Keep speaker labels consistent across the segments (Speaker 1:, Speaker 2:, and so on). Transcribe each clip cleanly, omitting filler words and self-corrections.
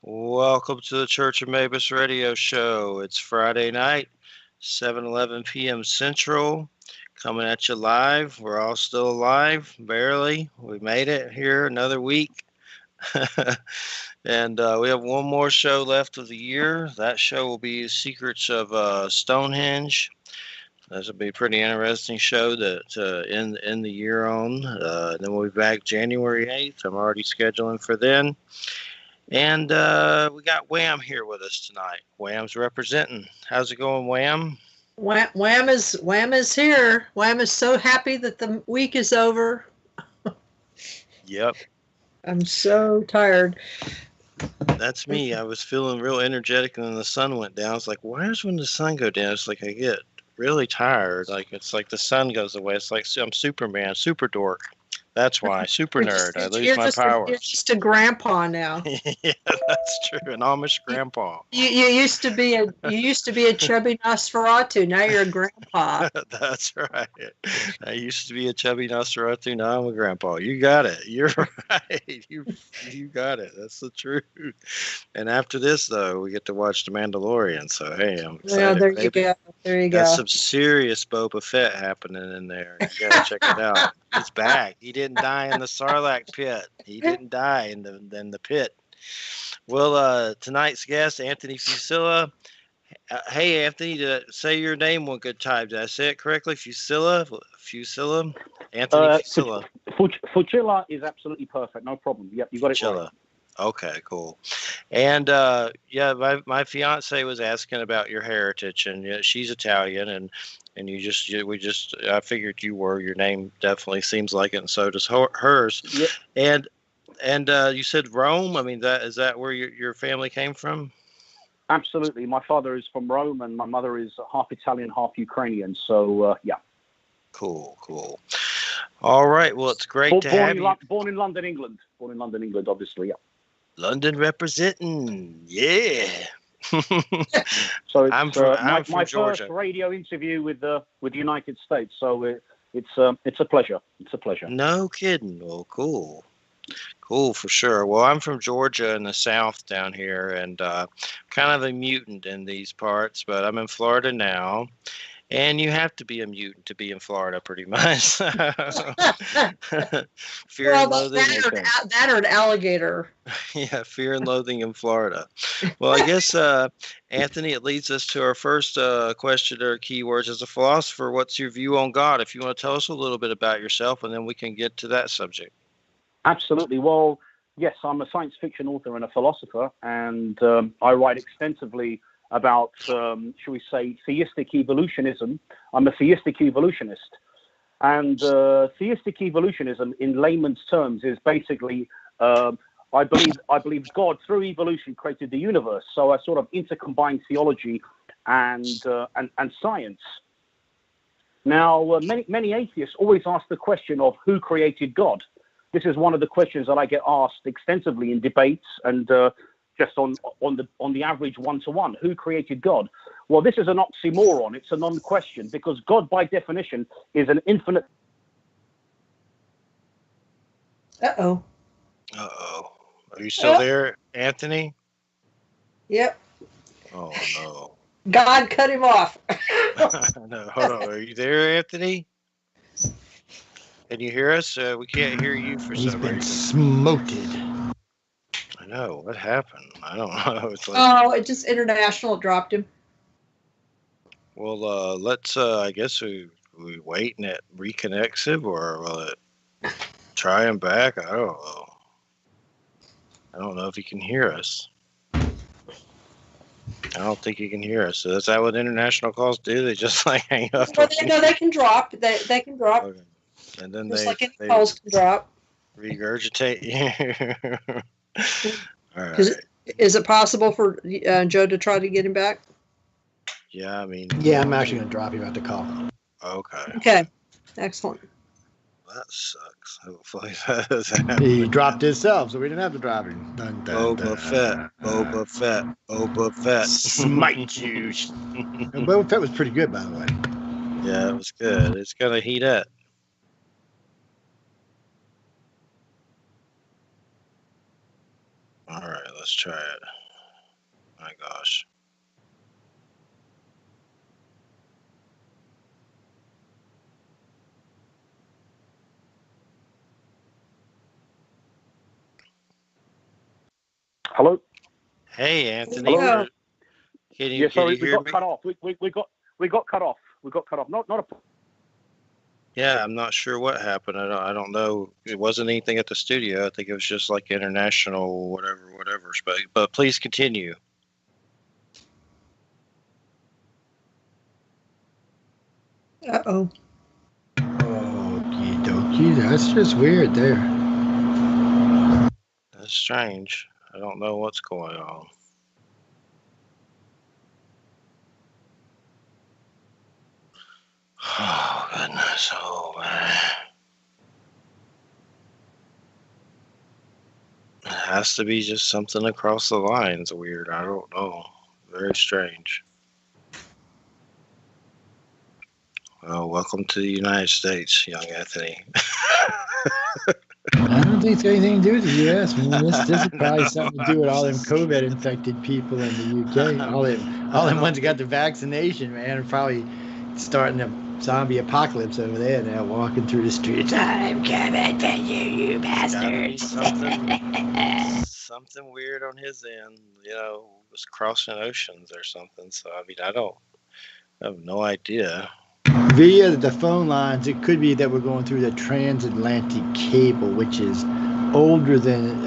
Speaker 1: Welcome to the Church of Mabus radio show. It's Friday night, 7:11 p.m. Central, coming at you live. We're all still alive, barely. We made it here another week. And we have one more show left of the year. That show will be Secrets of Stonehenge. This will be a pretty interesting show to end the year on. Then we'll be back January 8th. I'm already scheduling for then. And we got Wham here with us tonight. Wham's representing. How's it going, Wham?
Speaker 2: Wham is here. Wham is so happy that the week is over.
Speaker 1: Yep.
Speaker 2: I'm so tired.
Speaker 1: That's me. I was feeling real energetic, and then the sun went down. It's like, why is when the sun go down? It's like I get really tired. Like it's like the sun goes away. It's like I'm Superman, super dork. That's why, super nerd. I lose my powers.
Speaker 2: You're just a grandpa now.
Speaker 1: Yeah, that's true. An Amish grandpa.
Speaker 2: You used to be a chubby Nosferatu. Now you're a grandpa.
Speaker 1: That's right. I used to be a chubby Nosferatu. Now I'm a grandpa. You got it. You're right. You got it. That's the truth. And after this, though, we get to watch The Mandalorian. So hey, I'm excited.
Speaker 2: Well, there you go. There you go.
Speaker 1: Got some serious Boba Fett happening in there. You gotta check it out. He's back. He didn't die in the Sarlacc pit. He didn't die in the pit. Well, tonight's guest, Anthony Fucilla. Hey, Anthony, did I say your name one good time? Did I say it correctly? Fucilla? Anthony Fucilla.
Speaker 3: Fucilla is absolutely perfect. No problem. Yep, you got it right.
Speaker 1: Okay, cool. And yeah, my fiance was asking about your heritage, and she's Italian, and I figured you were. Your name definitely seems like it, and so does hers. Yep. And you said Rome. I mean, is that where your family came from?
Speaker 3: Absolutely. My father is from Rome, and my mother is half Italian, half Ukrainian. So yeah.
Speaker 1: Cool. All right. Well, it's great to have you.
Speaker 3: Born in London, England. Obviously. Yeah.
Speaker 1: London representing. Yeah.
Speaker 3: So it's
Speaker 1: I'm
Speaker 3: my
Speaker 1: Georgia.
Speaker 3: First radio interview with the United States. So it's a pleasure. It's a pleasure.
Speaker 1: No kidding. Well, cool for sure. Well, I'm from Georgia in the South down here, and kind of a mutant in these parts, but I'm in Florida now. And you have to be a mutant to be in Florida, pretty much. Fear and loathing.
Speaker 2: That or an alligator.
Speaker 1: Yeah, fear and loathing in Florida. Well, I guess, Anthony, it leads us to our first question or keywords. As a philosopher, what's your view on God? If you want to tell us a little bit about yourself, and then we can get to that subject.
Speaker 3: Absolutely. Well, yes, I'm a science fiction author and a philosopher, and I write extensively about, shall we say, theistic evolutionism. I'm a theistic evolutionist. And theistic evolutionism, in layman's terms, is basically, I believe God, through evolution, created the universe. So I sort of intercombine theology and science. Now, many atheists always ask the question of who created God. This is one of the questions that I get asked extensively in debates and just on the average one-to-one. Who created God? Well, this is an oxymoron. It's a non-question, because God, by definition, is an infinite.
Speaker 2: Uh-oh.
Speaker 1: Are you still there, Anthony?
Speaker 2: Yep.
Speaker 1: Oh, no.
Speaker 2: God cut him off.
Speaker 1: No, hold on. Are you there, Anthony? Can you hear us? We can't hear you for some reason.
Speaker 4: He's been smoted.
Speaker 1: I know. What happened? I don't know. It's like,
Speaker 2: it just international dropped him.
Speaker 1: Well, let's, I guess we wait and it reconnects him, or will it try him back? I don't know. I don't know if he can hear us. I don't think he can hear us. So is that what international calls do? They just like hang up?
Speaker 2: Well, they can drop. They can drop.
Speaker 1: Okay. And then
Speaker 2: just like any calls can drop.
Speaker 1: Regurgitate. All right.
Speaker 2: Is it possible for Joe to try to get him back?
Speaker 1: Yeah, I mean.
Speaker 4: Yeah, I'm actually going to drop you at the call.
Speaker 1: Okay.
Speaker 2: Excellent.
Speaker 1: That sucks. Hopefully that doesn't happen.
Speaker 4: He dropped himself, so we didn't have to drop him.
Speaker 1: Boba Fett.
Speaker 4: Smite you. Boba Fett was pretty good, by the way.
Speaker 1: Yeah, it was good. It's going to heat up. All right, let's Let's try it. My gosh.
Speaker 3: Hello.
Speaker 1: Hey, Anthony.
Speaker 2: Hello.
Speaker 1: Can you
Speaker 3: Sorry, we
Speaker 1: hear
Speaker 3: got
Speaker 1: me?
Speaker 3: cut off. We got cut off. We got cut off. Not a.
Speaker 1: Yeah, I'm not sure what happened. I don't know. It wasn't anything at the studio. I think it was just like international whatever. But please continue.
Speaker 2: Uh-oh.
Speaker 4: Okie dokie. That's just weird there.
Speaker 1: That's strange. I don't know what's going on. Oh goodness. Oh man. It has to be just something across the lines weird. I don't know. Very strange. Well, welcome to the United States, young Anthony.
Speaker 4: I don't think it's got anything to do with the U.S. Man. This is probably something to do with all them COVID-infected people in the U.K. All them ones that got the vaccination, man, are probably starting a zombie apocalypse over there now, walking through the streets. I'm coming for you bastards.
Speaker 1: Something weird on his end, was crossing oceans or something. So, I mean, I have no idea.
Speaker 4: Via the phone lines, it could be that we're going through the transatlantic cable, which is older than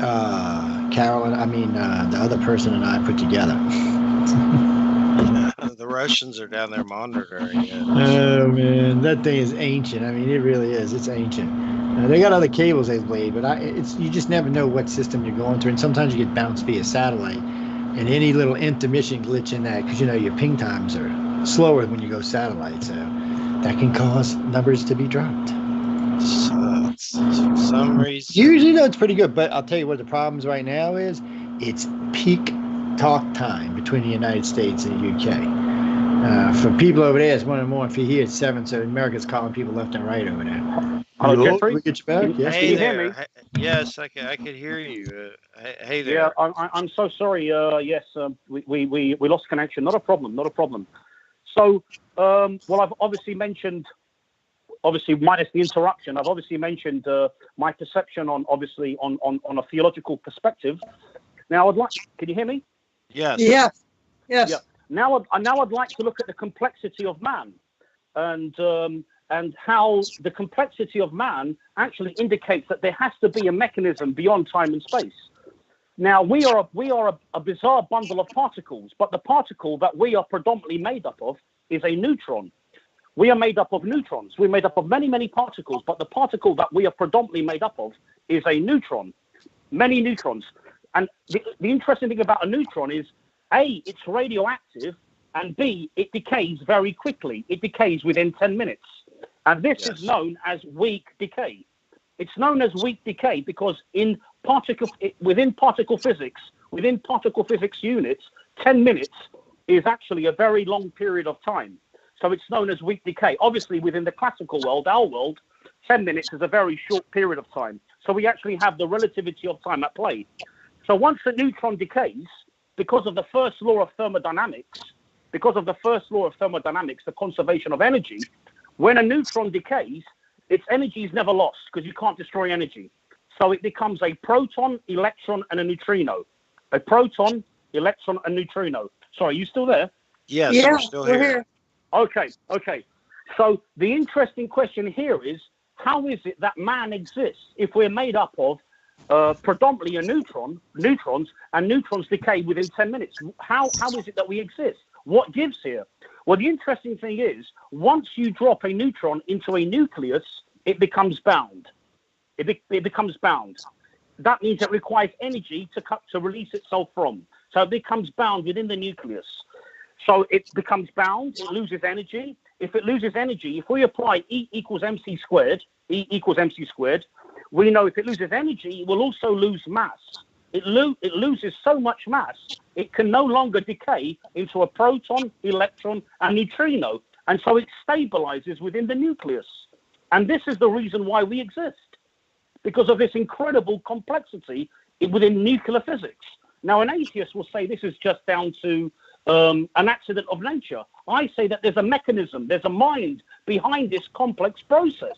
Speaker 4: Carolyn. I mean, the other person and I put together.
Speaker 1: The Russians are down there monitoring it.
Speaker 4: Oh man, that thing is ancient. I mean, it really is. It's ancient. They got other cables they've laid, but you just never know what system you're going through, and sometimes you get bounced via satellite, and any little intermission glitch in that, because your ping times are slower when you go satellite, so that can cause numbers to be dropped.
Speaker 1: So, for some reason.
Speaker 4: Usually, though, it's pretty good, but I'll tell you what the problems right now is. It's peak talk time between the United States and the UK. For people over there, it's 1 in the morning. For here, it's 7, so America's calling people left and right over there.
Speaker 3: Hello, Jeffrey.
Speaker 4: We get you back? Yes.
Speaker 1: Hey
Speaker 3: you
Speaker 1: there.
Speaker 3: hear me?
Speaker 1: Yes, I could hear you. Hey there.
Speaker 3: Yeah, I'm so sorry. Yes, we lost connection. Not a problem. So, well, I've obviously mentioned, minus the interruption, I've obviously mentioned my perception on a theological perspective. Now, can you hear me?
Speaker 1: Yes.
Speaker 2: Yes.
Speaker 3: Yeah. Now I'd like to look at the complexity of man, and how the complexity of man actually indicates that there has to be a mechanism beyond time and space. Now, we are a bizarre bundle of particles, but the particle that we are predominantly made up of is a neutron. We are made up of neutrons. We're made up of many, many particles, but the particle that we are predominantly made up of is a neutron, many neutrons. And the interesting thing about a neutron is, A, it's radioactive, and B, it decays very quickly. It decays within 10 minutes. And this is known as weak decay. It's known as weak decay because within particle physics units, 10 minutes is actually a very long period of time. So it's known as weak decay. Obviously, within the classical world, our world, 10 minutes is a very short period of time. So we actually have the relativity of time at play. So once the neutron decays, because of the first law of thermodynamics, the conservation of energy, when a neutron decays, its energy is never lost because you can't destroy energy. So it becomes a proton, electron, and a neutrino. A proton, electron, and neutrino. Sorry, are you still there?
Speaker 1: Yes,
Speaker 2: Yeah,
Speaker 1: we're still here.
Speaker 3: Okay. So the interesting question here is, how is it that man exists if we're made up of predominantly neutrons, and neutrons decay within 10 minutes? How is it that we exist? What gives here? Well, the interesting thing is, once you drop a neutron into a nucleus, it becomes bound. It becomes bound. That means it requires energy to release itself from. So it becomes bound within the nucleus. So it becomes bound, it loses energy. If it loses energy, if we apply E equals mc squared, we know if it loses energy, it will also lose mass. It loses so much mass, it can no longer decay into a proton, electron, and neutrino. And so it stabilizes within the nucleus. And this is the reason why we exist, because of this incredible complexity within nuclear physics. Now, an atheist will say this is just down to an accident of nature. I say that there's a mechanism, there's a mind behind this complex process.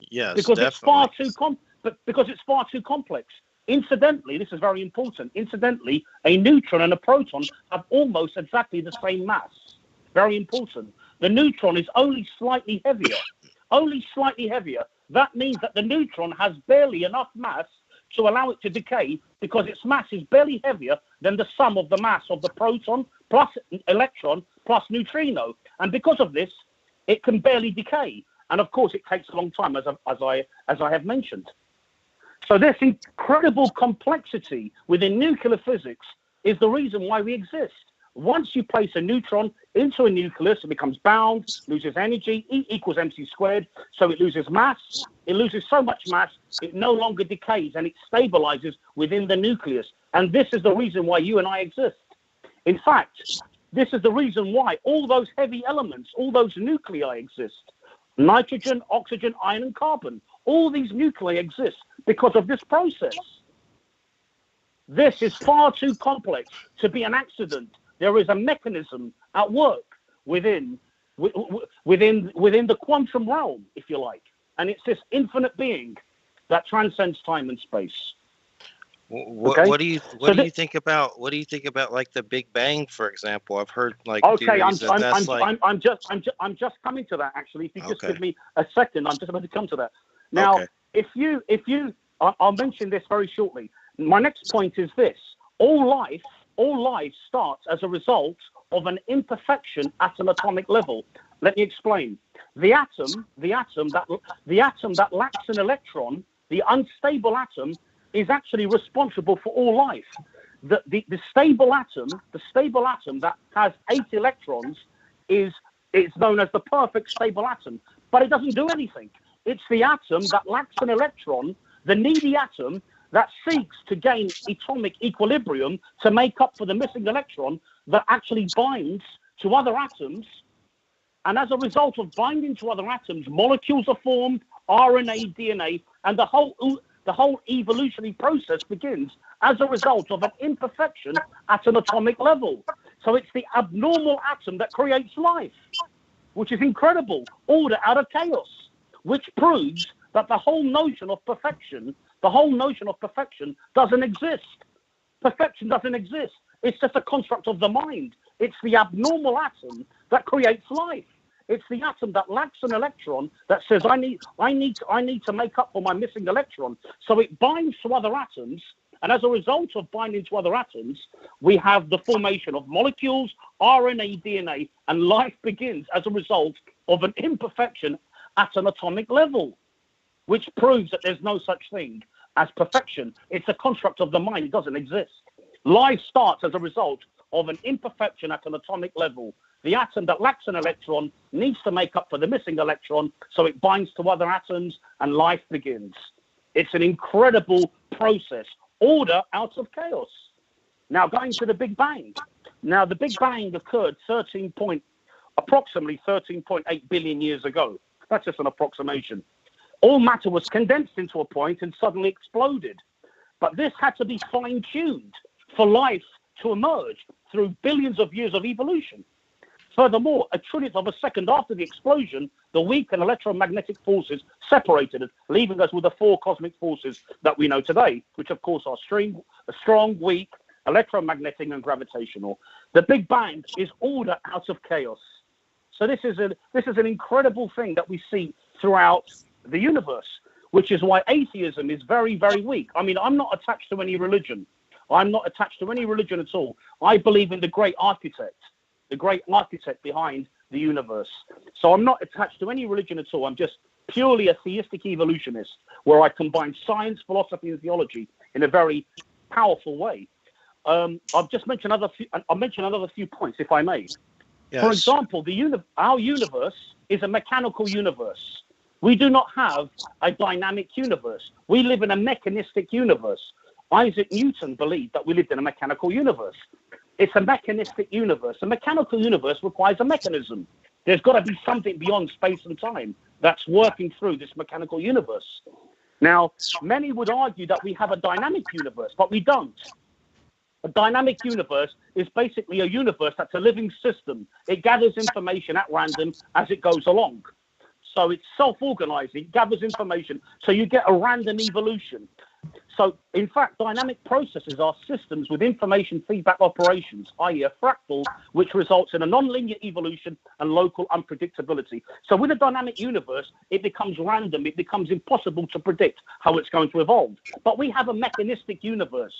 Speaker 1: Yes,
Speaker 3: because
Speaker 1: definitely.
Speaker 3: because it's far too complex. Incidentally, this is very important. Incidentally, a neutron and a proton have almost exactly the same mass. Very important. The neutron is only slightly heavier. Only slightly heavier. That means that the neutron has barely enough mass to allow it to decay because its mass is barely heavier than the sum of the mass of the proton plus electron plus neutrino. And because of this, it can barely decay. And of course, it takes a long time, as I have mentioned. So this incredible complexity within nuclear physics is the reason why we exist. Once you place a neutron into a nucleus, it becomes bound, loses energy, E equals mc squared. So it loses mass. It loses so much mass, it no longer decays and it stabilizes within the nucleus. And this is the reason why you and I exist. In fact, this is the reason why all those heavy elements, all those nuclei exist. Nitrogen, oxygen, iron, and carbon. All these nuclei exist because of this process. This is far too complex to be an accident. There is a mechanism at work within the quantum realm, if you like, and it's this infinite being that transcends time and space.
Speaker 1: What do you think about like the Big Bang, for example? I've heard like theories that's like.
Speaker 3: I'm just coming to that actually. If you just give me a second, I'm just about to come to that. Now, if you, I'll mention this very shortly. My next point is this: all life starts as a result of an imperfection at an atomic level. Let me explain. The atom that lacks an electron, the unstable atom, is actually responsible for all life. The stable atom that has 8 electrons is known as the perfect stable atom, but it doesn't do anything. It's the atom that lacks an electron, the needy atom that seeks to gain atomic equilibrium to make up for the missing electron, that actually binds to other atoms. And as a result of binding to other atoms, molecules are formed, RNA, DNA, and the whole evolutionary process begins as a result of an imperfection at an atomic level. So it's the abnormal atom that creates life, which is incredible. Order out of chaos, which proves that the whole notion of perfection doesn't exist. Perfection doesn't exist. It's just a construct of the mind. It's the abnormal atom that creates life. It's the atom that lacks an electron that says, I need to make up for my missing electron. So it binds to other atoms. And as a result of binding to other atoms, we have the formation of molecules, RNA, DNA, and life begins as a result of an imperfection at an atomic level, which proves that there's no such thing as perfection. It's a construct of the mind. It doesn't exist. Life starts as a result of an imperfection at an atomic level. The atom that lacks an electron needs to make up for the missing electron, so it binds to other atoms and life begins. It's an incredible process. Order out of chaos. Now, going to the Big Bang. Now, the Big Bang occurred approximately 13.8 billion years ago. That's just an approximation. All matter was condensed into a point and suddenly exploded. But this had to be fine-tuned for life to emerge through billions of years of evolution. Furthermore, a trillionth of a second after the explosion, the weak and electromagnetic forces separated us, leaving us with the 4 cosmic forces that we know today, which of course are strong, weak, electromagnetic, and gravitational. The Big Bang is order out of chaos. So this is an incredible thing that we see throughout the universe, which is why atheism is very, very weak. I mean, I'm not attached to any religion. I'm not attached to any religion at all. I believe in the great architect behind the universe. So I'm not attached to any religion at all. I'm just purely a theistic evolutionist, where I combine science, philosophy, and theology in a very powerful way. I'll mention another few points, if I may. Yes. For example, our universe is a mechanical universe. We do not have a dynamic universe. We live in a mechanistic universe. Isaac Newton believed that we lived in a mechanical universe. It's a mechanistic universe. A mechanical universe requires a mechanism. There's got to be something beyond space and time that's working through this mechanical universe. Now, many would argue that we have a dynamic universe, but we don't. A dynamic universe is basically a universe that's a living system. It gathers information at random as it goes along. So it's self-organizing, it gathers information, so you get a random evolution. So, in fact, dynamic processes are systems with information feedback operations, i.e. a fractal, which results in a non-linear evolution and local unpredictability. So with a dynamic universe, it becomes random. It becomes impossible to predict how it's going to evolve. But we have a mechanistic universe.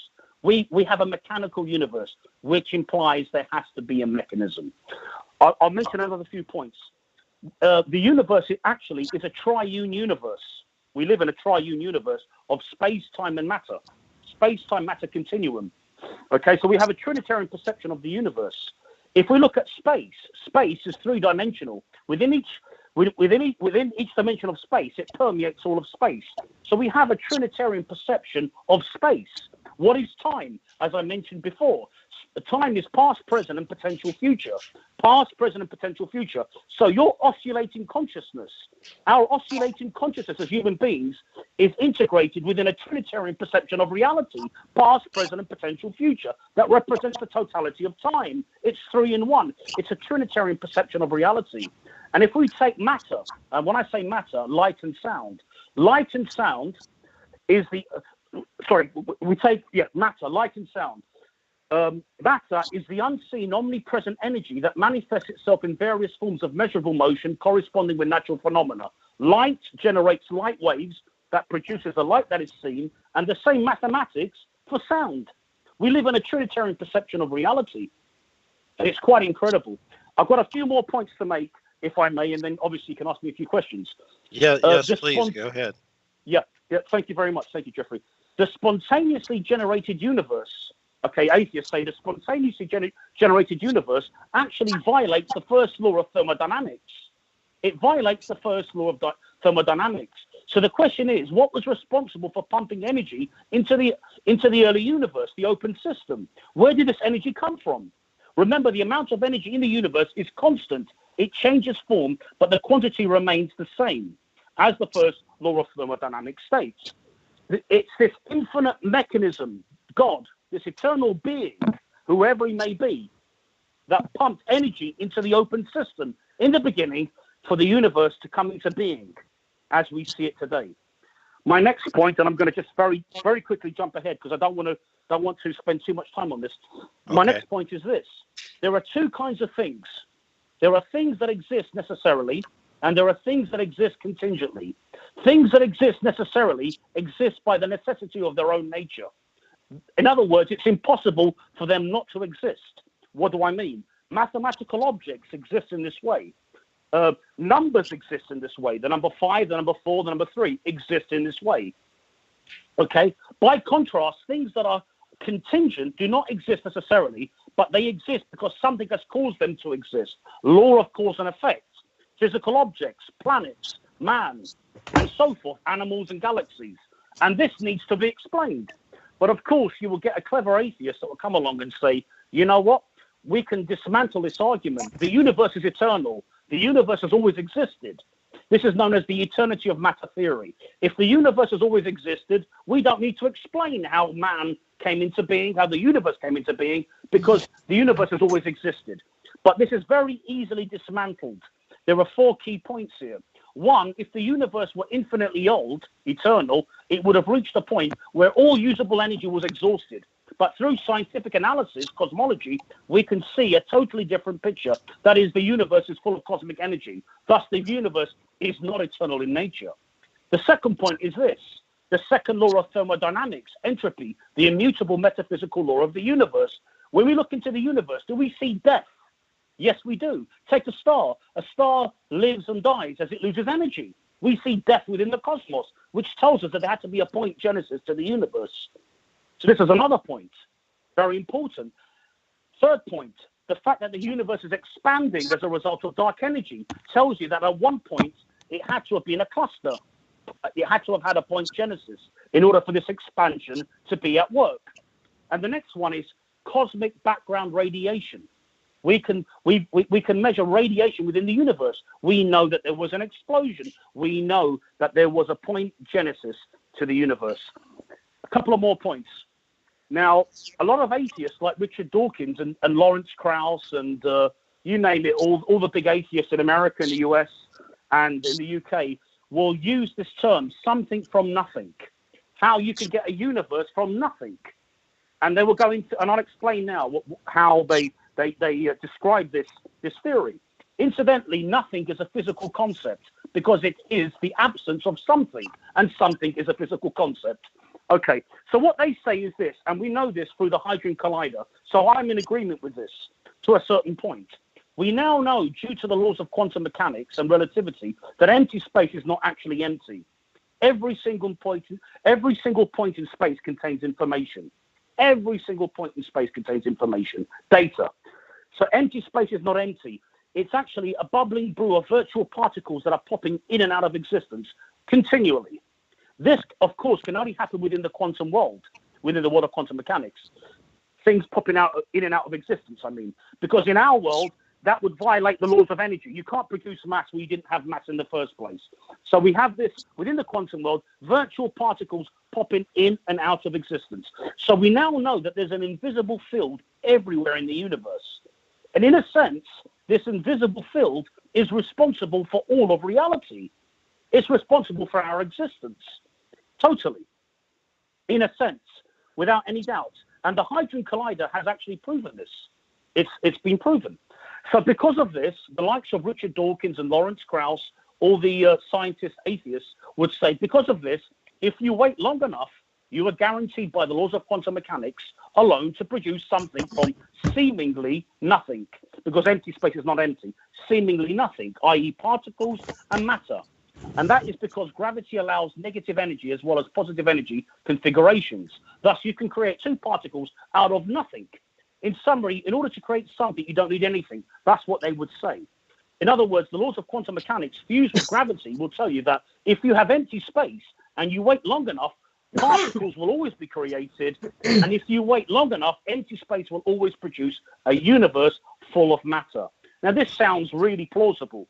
Speaker 3: We have a mechanical universe, which implies there has to be a mechanism. I'll mention another few points. The universe actually is a triune universe. We live in a triune universe of space, time, and matter. Space, time, matter continuum. Okay, so we have a Trinitarian perception of the universe. If we look at space, space is three-dimensional. Within each dimension of space, it permeates all of space. So we have a Trinitarian perception of space. What is time? As I mentioned before, time is past, present, and potential future. Past, present, and potential future. So your oscillating consciousness, our oscillating consciousness as human beings, is integrated within a Trinitarian perception of reality, past, present, and potential future, that represents the totality of time. It's 3 in 1. It's a Trinitarian perception of reality. And if we take matter, and when I say matter, light and sound is the... matter, light and sound. Matter is the unseen, omnipresent energy that manifests itself in various forms of measurable motion corresponding with natural phenomena. Light generates light waves that produces the light that is seen, and the same mathematics for sound. We live in a Trinitarian perception of reality, and it's quite incredible. I've got a few more points to make, if I may, and then obviously you can ask me a few questions.
Speaker 1: Yes, please, go ahead.
Speaker 3: Yeah, thank you very much. Thank you, Jeffrey. The spontaneously generated universe, okay, atheists say the spontaneously generated universe actually violates the first law of thermodynamics. It violates the first law of thermodynamics. So the question is, what was responsible for pumping energy into the early universe, the open system? Where did this energy come from? Remember, the amount of energy in the universe is constant. It changes form, but the quantity remains the same, as the first law of thermodynamics states. It's this infinite mechanism, God, this eternal being, whoever he may be, that pumped energy into the open system in the beginning for the universe to come into being as we see it today. My next point, and I'm going to just very, very quickly jump ahead because I don't want to spend too much time on this. Okay. My next point is this. There are two kinds of things. There are things that exist necessarily, and there are things that exist contingently. Things that exist necessarily exist by the necessity of their own nature. In other words, it's impossible for them not to exist. What do I mean? Mathematical objects exist in this way. Numbers exist in this way. The number 5, the number 4, the number 3 exist in this way. Okay? By contrast, things that are contingent do not exist necessarily, but they exist because something has caused them to exist. Law of cause and effect. Physical objects, planets, man, and so forth, animals and galaxies. And this needs to be explained. But of course, you will get a clever atheist that will come along and say, you know what? We can dismantle this argument. The universe is eternal. The universe has always existed. This is known as the eternity of matter theory. If the universe has always existed, we don't need to explain how man came into being, how the universe came into being, because the universe has always existed. But this is very easily dismantled. There are 4 key points here. 1, if the universe were infinitely old, eternal, it would have reached a point where all usable energy was exhausted. But through scientific analysis, cosmology, we can see a totally different picture. That is, the universe is full of cosmic energy. Thus, the universe is not eternal in nature. The second point is this. The second law of thermodynamics, entropy, the immutable metaphysical law of the universe. When we look into the universe, do we see death? Yes, we do. Take a star. A star lives and dies as it loses energy. We see death within the cosmos, which tells us that there had to be a point genesis to the universe. So this is another point, very important. Third point, the fact that the universe is expanding as a result of dark energy tells you that at one point it had to have been a cluster. It had to have had a point genesis in order for this expansion to be at work. And the next one is cosmic background radiation. We can measure radiation within the universe. We know that there was an explosion. We know that there was a point genesis to the universe. A couple of more points. Now, a lot of atheists like Richard Dawkins and Lawrence Krauss and you name it, all the big atheists in America, in the US, and in the UK will use this term, something from nothing, how you can get a universe from nothing. And they will go into, and I'll explain now how they describe this theory. Incidentally, nothing is a physical concept because it is the absence of something, and something is a physical concept. Okay, so what they say is this, and we know this through the Hadron Collider, so I'm in agreement with this to a certain point. We now know, due to the laws of quantum mechanics and relativity, that empty space is not actually empty. Every single point in space contains information. Every single point in space contains information, data. So empty space is not empty. It's actually a bubbling brew of virtual particles that are popping in and out of existence continually. This, of course, can only happen within the quantum world, within the world of quantum mechanics. Things popping out in and out of existence, I mean. Because in our world, that would violate the laws of energy. You can't produce mass where you didn't have mass in the first place. So we have this, within the quantum world, virtual particles popping in and out of existence. So we now know that there's an invisible field everywhere in the universe. And in a sense, this invisible field is responsible for all of reality. It's responsible for our existence. Totally. In a sense, without any doubt. And the Hadron Collider has actually proven this. It's been proven. So because of this, the likes of Richard Dawkins and Lawrence Krauss, all the scientists, atheists, would say, because of this, if you wait long enough, you are guaranteed by the laws of quantum mechanics alone to produce something from seemingly nothing, because empty space is not empty, seemingly nothing, i.e. particles and matter. And that is because gravity allows negative energy as well as positive energy configurations. Thus, you can create two particles out of nothing. In summary, in order to create something, you don't need anything. That's what they would say. In other words, the laws of quantum mechanics fused with gravity will tell you that if you have empty space and you wait long enough, particles will always be created. And if you wait long enough, empty space will always produce a universe full of matter. Now, this sounds really plausible.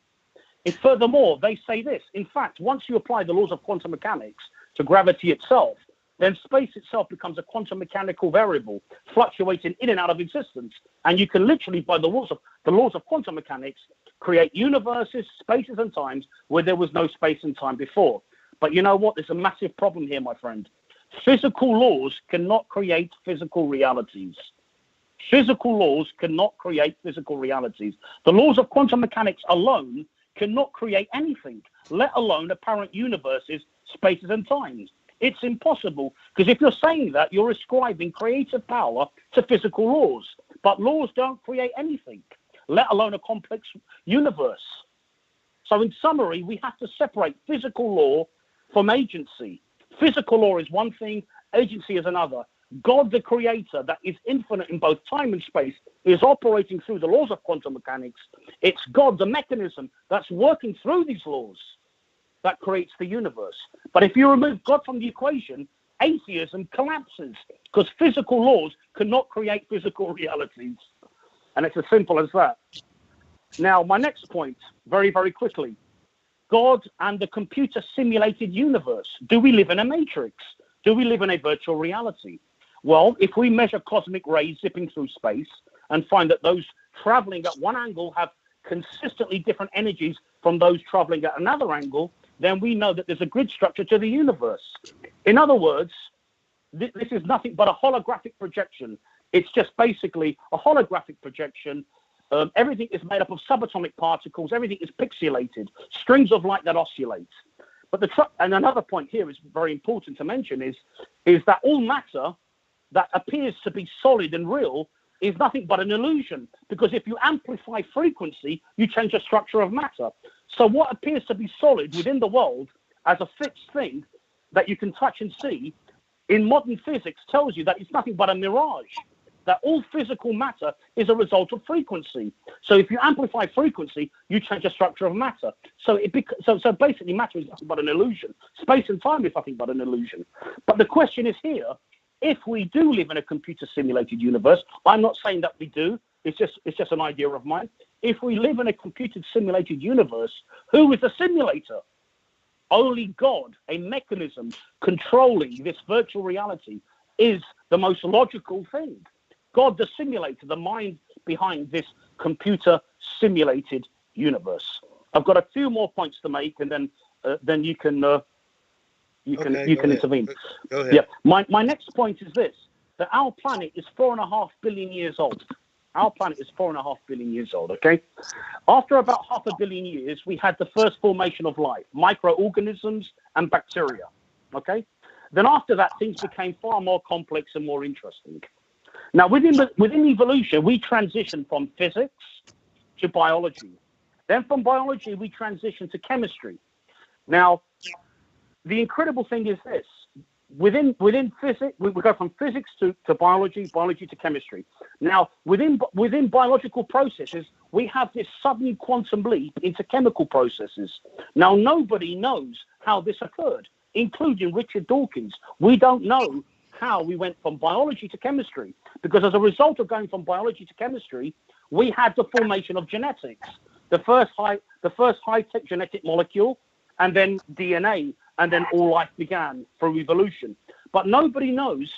Speaker 3: And furthermore, they say this. In fact, once you apply the laws of quantum mechanics to gravity itself, then space itself becomes a quantum mechanical variable, fluctuating in and out of existence. And you can literally, by the laws of quantum mechanics, create universes, spaces, and times where there was no space and time before. But you know what? There's a massive problem here, my friend. Physical laws cannot create physical realities. Physical laws cannot create physical realities. The laws of quantum mechanics alone cannot create anything, let alone apparent universes, spaces, and times. It's impossible, because if you're saying that, you're ascribing creative power to physical laws. But laws don't create anything, let alone a complex universe. So in summary, we have to separate physical law from agency. Physical law is one thing, agency is another. God, the creator, that is infinite in both time and space, is operating through the laws of quantum mechanics. It's God, the mechanism, that's working through these laws that creates the universe. But if you remove God from the equation, atheism collapses, because physical laws cannot create physical realities. And it's as simple as that. Now, my next point, very, very quickly. God and the computer simulated universe. Do we live in a matrix? Do we live in a virtual reality? Well, if we measure cosmic rays zipping through space and find that those traveling at one angle have consistently different energies from those traveling at another angle, then we know that there's a grid structure to the universe. In other words, this is nothing but a holographic projection. It's just basically a holographic projection. Everything is made up of subatomic particles. Everything is pixelated, strings of light that oscillate. But and another point here is very important to mention is that all matter that appears to be solid and real is nothing but an illusion, because if you amplify frequency, you change the structure of matter. So what appears to be solid within the world as a fixed thing that you can touch and see, in modern physics tells you that it's nothing but a mirage, that all physical matter is a result of frequency. So if you amplify frequency, you change the structure of matter. So basically matter is nothing but an illusion. Space and time is nothing but an illusion. But the question is here, if we do live in a computer simulated universe, I'm not saying that we do, it's just an idea of mine. If we live in a computer simulated universe, who is the simulator? only God, a mechanism controlling this virtual reality, is the most logical thing. God, the simulator, the mind behind this computer simulated universe. I've got a few more points to make, and then you can intervene.
Speaker 1: Go ahead.
Speaker 3: Yeah. My next point is this: that our planet is 4.5 billion years old. Our planet is 4.5 billion years old. Okay. After about 500 million years, we had the first formation of life, microorganisms and bacteria. Okay. Then after that, things became far more complex and more interesting. Now, within evolution, we transitioned from physics to biology. Then from biology, we transitioned to chemistry. Now, the incredible thing is this. Within physics, we go from physics to biology, biology to chemistry. Now, within biological processes, we have this sudden quantum leap into chemical processes. Now, nobody knows how this occurred, including Richard Dawkins. We don't know how we went from biology to chemistry, because as a result of going from biology to chemistry, we had the formation of genetics, the first high-tech genetic molecule, and then DNA, and then all life began through evolution. But nobody knows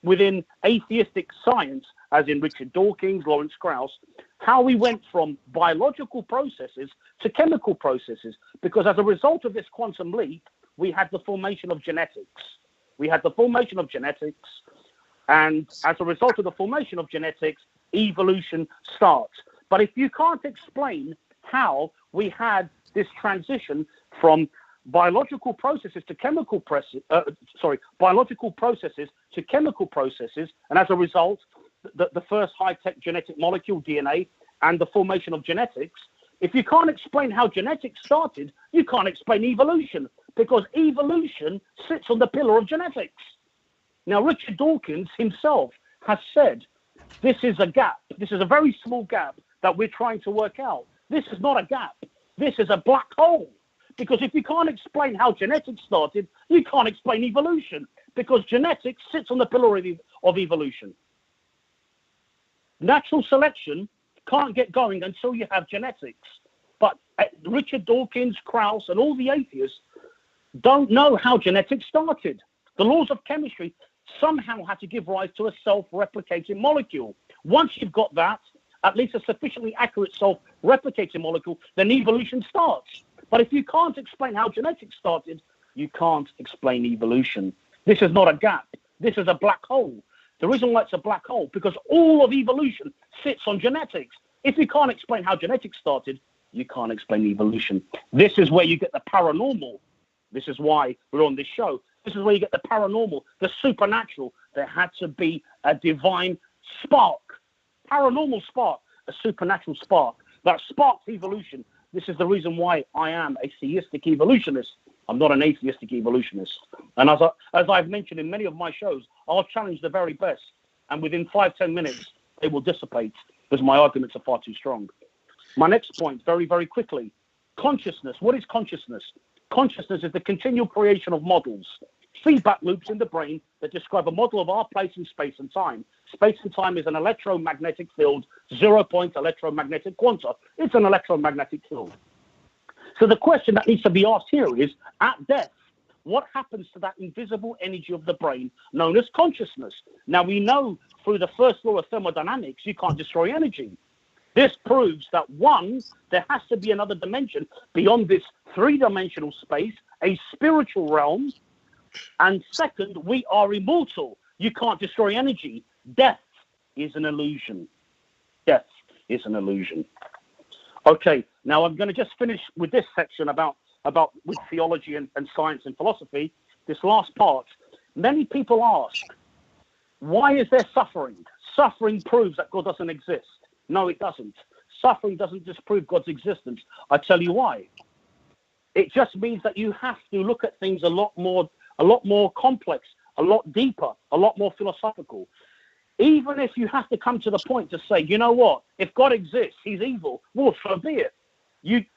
Speaker 3: within atheistic science, as in Richard Dawkins, Lawrence Krauss, how we went from biological processes to chemical processes, because as a result of this quantum leap, we had the formation of genetics. We had the formation of genetics, and as a result of the formation of genetics, evolution starts. But if you can't explain how we had this transition from biological processes to chemical biological processes to chemical processes, and as a result, the first high-tech genetic molecule, DNA, and the formation of genetics, if you can't explain how genetics started, you can't explain evolution, because evolution sits on the pillar of genetics. Now, Richard Dawkins himself has said, this is a gap. This is a very small gap that we're trying to work out. This is not a gap. This is a black hole. Because if you can't explain how genetics started, you can't explain evolution, because genetics sits on the pillar of evolution. Natural selection can't get going until you have genetics. But Richard Dawkins, Krauss, and all the atheists don't know how genetics started. The laws of chemistry somehow had to give rise to a self-replicating molecule. Once you've got that, at least a sufficiently accurate self-replicating molecule, then evolution starts. But if you can't explain how genetics started, you can't explain evolution. This is not a gap. This is a black hole. The reason why it's a black hole, because all of evolution sits on genetics. If you can't explain how genetics started, you can't explain evolution. This is where you get the paranormal. This is why we're on this show. This is where you get the paranormal, the supernatural. There had to be a divine spark, paranormal spark, a supernatural spark that sparks evolution. This is the reason why I am a theistic evolutionist. I'm not an atheistic evolutionist. And as I've mentioned in many of my shows, I'll challenge the very best. And within 5-10 minutes, they will dissipate because my arguments are far too strong. My next point, very, very quickly. Consciousness. What is consciousness? Consciousness is the continual creation of models, feedback loops in the brain that describe a model of our place in space and time. Space and time is an electromagnetic field, 0-point electromagnetic quanta. It's an electromagnetic field. So the question that needs to be asked here is, at death, what happens to that invisible energy of the brain known as consciousness? Now, we know through the first law of thermodynamics, you can't destroy energy. This proves that, one, there has to be another dimension beyond this three-dimensional space, a spiritual realm. And second, we are immortal. You can't destroy energy. Death is an illusion. Death is an illusion. Okay, now I'm going to just finish with this section about with theology and science and philosophy. This last part. Many people ask, why is there suffering? Suffering proves that God doesn't exist. No, it doesn't. Suffering doesn't disprove God's existence. I tell you why. It just means that you have to look at things a lot more complex, a lot deeper, a lot more philosophical. Even if you have to come to the point to say, you know what, if God exists, he's evil, well, so be it.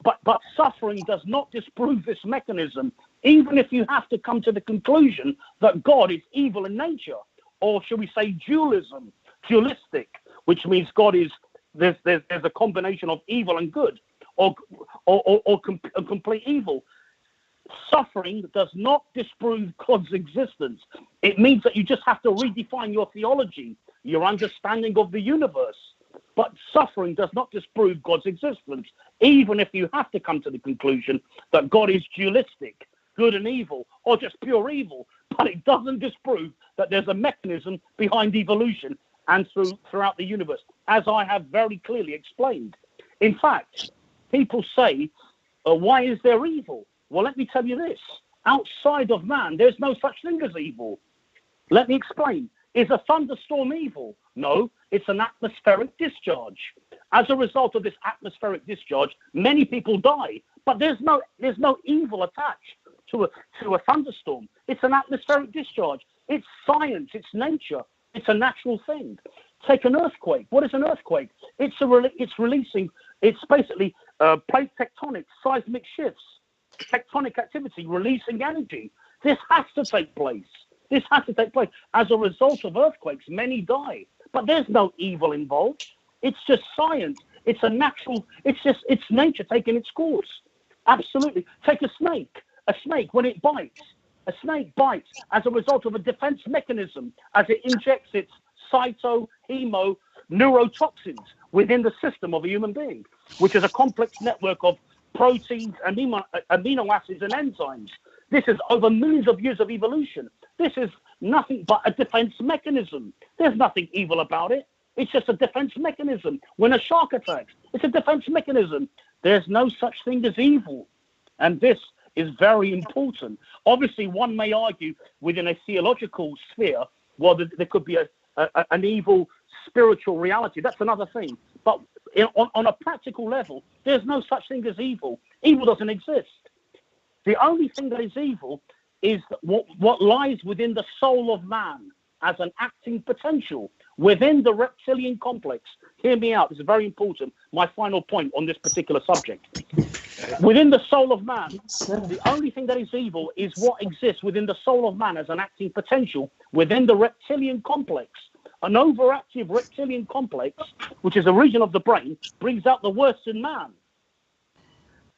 Speaker 3: But suffering does not disprove this mechanism, even if you have to come to the conclusion that God is evil in nature, or shall we say dualistic, which means God is, there's a combination of evil and good, or complete evil. Suffering does not disprove God's existence. It means that you just have to redefine your theology, your understanding of the universe. But suffering does not disprove God's existence, even if you have to come to the conclusion that God is dualistic, good and evil, or just pure evil. But it doesn't disprove that there's a mechanism behind evolution and throughout the universe, as I have very clearly explained. In fact, people say, why is there evil? Well, let me tell you this. Outside of man, there's no such thing as evil. Let me explain. Is a thunderstorm evil? No, it's an atmospheric discharge. As a result of this atmospheric discharge, many people die, but there's no evil attached to a thunderstorm. It's an atmospheric discharge. It's science. It's nature. It's a natural thing. Take an earthquake. What is an earthquake? It's basically plate tectonic, seismic shifts, tectonic activity, releasing energy. This has to take place. This has to take place. As a result of earthquakes, many die. But there's no evil involved. It's just science. It's a natural, it's nature taking its course. Absolutely. Take a snake. A snake, when it bites, a snake bites as a result of a defense mechanism as it injects its hemo neurotoxins within the system of a human being, which is a complex network of proteins, amino acids, and enzymes. This is over millions of years of evolution. This is nothing but a defense mechanism. There's nothing evil about it. It's just a defense mechanism. When a shark attacks, it's a defense mechanism. There's no such thing as evil. And this is very important. Obviously, one may argue within a theological sphere, well, there could be an evil spiritual reality. That's another thing. But on a practical level, there's no such thing as evil. Evil doesn't exist. The only thing that is evil is what lies within the soul of man as an acting potential within the reptilian complex. Hear me out. This is very important. My final point on this particular subject. Within the soul of man, the only thing that is evil is what exists within the soul of man as an acting potential within the reptilian complex. An overactive reptilian complex, which is a region of the brain, brings out the worst in man.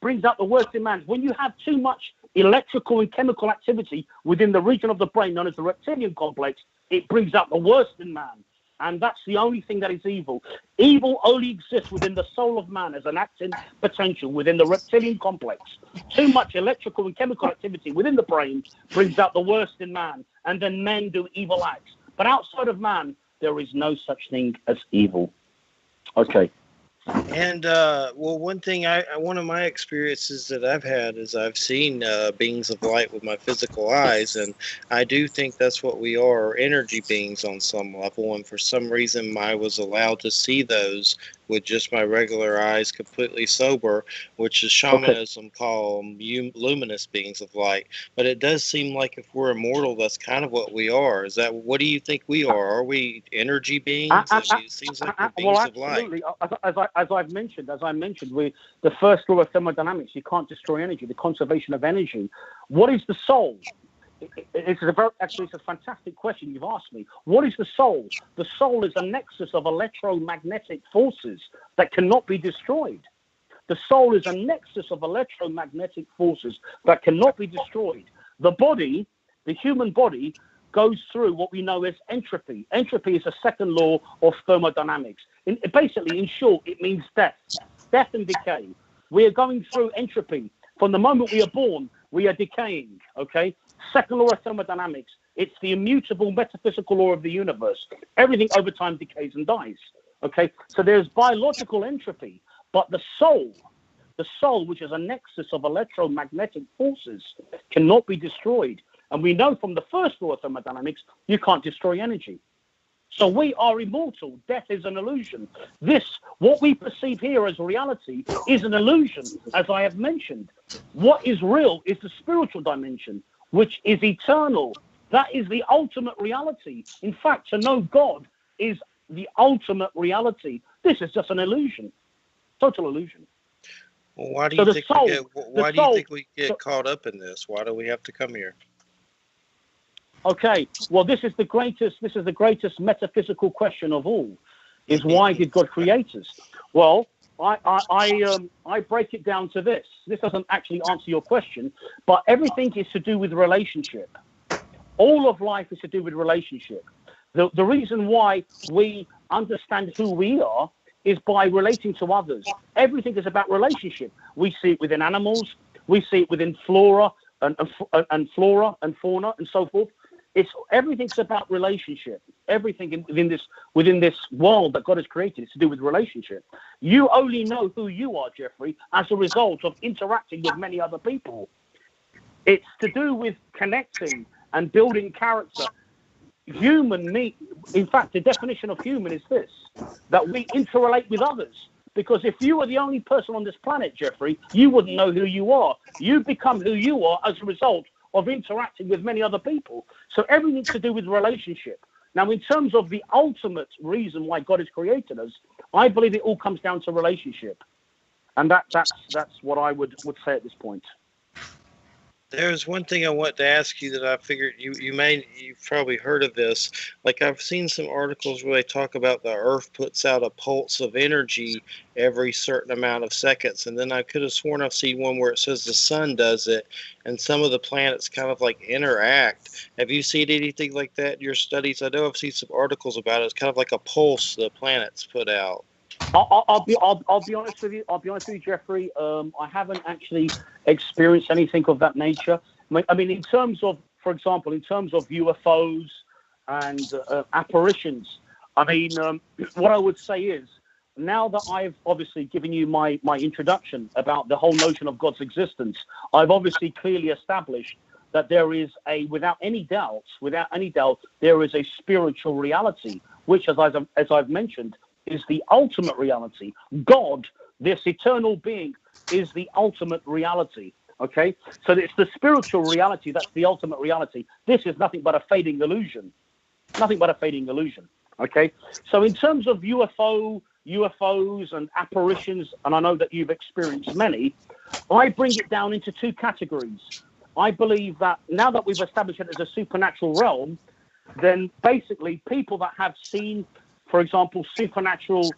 Speaker 3: When you have too much electrical and chemical activity within the region of the brain known as the reptilian complex, it brings out the worst in man. And that's the only thing that is evil. Evil only exists within the soul of man as an acting potential within the reptilian complex. Too much electrical and chemical activity within the brain brings out the worst in man, and then men do evil acts. But outside of man, there is no such thing as evil. Okay.
Speaker 1: And one thing one of my experiences that I've had is I've seen beings of light with my physical eyes, and I do think that's what we are, energy beings on some level. And for some reason, I was allowed to see those with just my regular eyes, completely sober, which is shamanism call them luminous beings of light. But it does seem like if we're immortal, that's kind of what we are. Is that what do you think we are? Are we energy beings? I mean, it seems like we're beings of light.
Speaker 3: As I mentioned, the first law of thermodynamics, you can't destroy energy, the conservation of energy. What is the soul? It's a fantastic question you've asked me. What is the soul? The soul is a nexus of electromagnetic forces that cannot be destroyed. The soul is a nexus of electromagnetic forces that cannot be destroyed. The body, the human body, goes through what we know as entropy. Entropy is a second law of thermodynamics. Basically, in short, it means death and decay. We are going through entropy. From the moment we are born, we are decaying, okay? Second law of thermodynamics, it's the immutable metaphysical law of the universe. Everything over time decays and dies, okay? So there's biological entropy, but the soul, which is a nexus of electromagnetic forces, cannot be destroyed. And we know from the first law of thermodynamics, you can't destroy energy. So we are immortal. Death is an illusion. What we perceive here as reality is an illusion, as I have mentioned. What is real is the spiritual dimension, which is eternal. That is the ultimate reality. In fact, to know God is the ultimate reality. This is just an illusion, total illusion.
Speaker 1: Well, why do you think we get caught up in this? Why do we have to come here?
Speaker 3: Okay, well, this is the greatest metaphysical question of all, is why did God create us? Well, I break it down to this. This doesn't actually answer your question, but everything is to do with relationship. All of life is to do with relationship. The reason why we understand who we are is by relating to others. Everything is about relationship. We see it within animals. We see it within flora and fauna and so forth. Everything's about relationship. Everything within this world that God has created is to do with relationship. You only know who you are, Jeffrey, as a result of interacting with many other people. It's to do with connecting and building character. In fact, the definition of human is this, that we interrelate with others. Because if you were the only person on this planet, Jeffrey, you wouldn't know who you are. You become who you are as a result of interacting with many other people. So everything's to do with relationship. Now, in terms of the ultimate reason why God has created us, I believe it all comes down to relationship. And that's what I would say at this point.
Speaker 1: There's one thing I want to ask you that I figured you've probably heard of this. Like, I've seen some articles where they talk about the Earth puts out a pulse of energy every certain amount of seconds, and then I could have sworn I've seen one where it says the sun does it, and some of the planets kind of like interact. Have you seen anything like that in your studies? I know I've seen some articles about it. It's kind of like a pulse the planets put out.
Speaker 3: I'll be honest with you. I'll be honest with you, Jeffrey. I haven't actually experienced anything of that nature. I mean, in terms of, for example, in terms of UFOs and apparitions. I mean, what I would say is, now that I've obviously given you my introduction about the whole notion of God's existence, I've obviously clearly established that there is without any doubt, there is a spiritual reality, which, as I've mentioned, is the ultimate reality. God, this eternal being, is the ultimate reality. Okay? So it's the spiritual reality that's the ultimate reality. This is nothing but a fading illusion. Nothing but a fading illusion. Okay? So in terms of UFOs and apparitions, and I know that you've experienced many, I bring it down into two categories. I believe that now that we've established it as a supernatural realm, then basically people that have seen, for example, supernatural,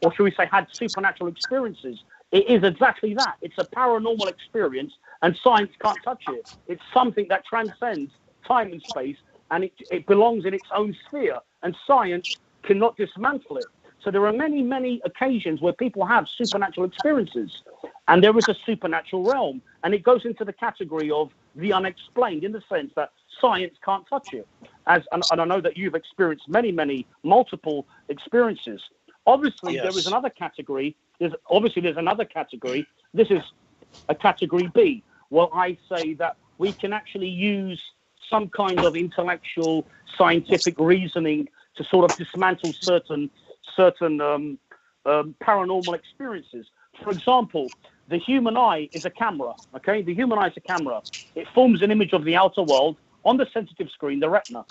Speaker 3: or should we say had supernatural experiences, it is exactly that. It's a paranormal experience, and science can't touch it. It's something that transcends time and space, and it belongs in its own sphere, and science cannot dismantle it. So there are many, many occasions where people have supernatural experiences, and there is a supernatural realm, and it goes into the category of the unexplained, in the sense that science can't touch it. And I know that you've experienced multiple experiences. Obviously, yes. There is another category. There's another category. This is a category B. Well, I say that we can actually use some kind of intellectual, scientific reasoning to sort of dismantle certain paranormal experiences. For example, the human eye is a camera. Okay, the human eye is a camera. It forms an image of the outer world on the sensitive screen, the retina,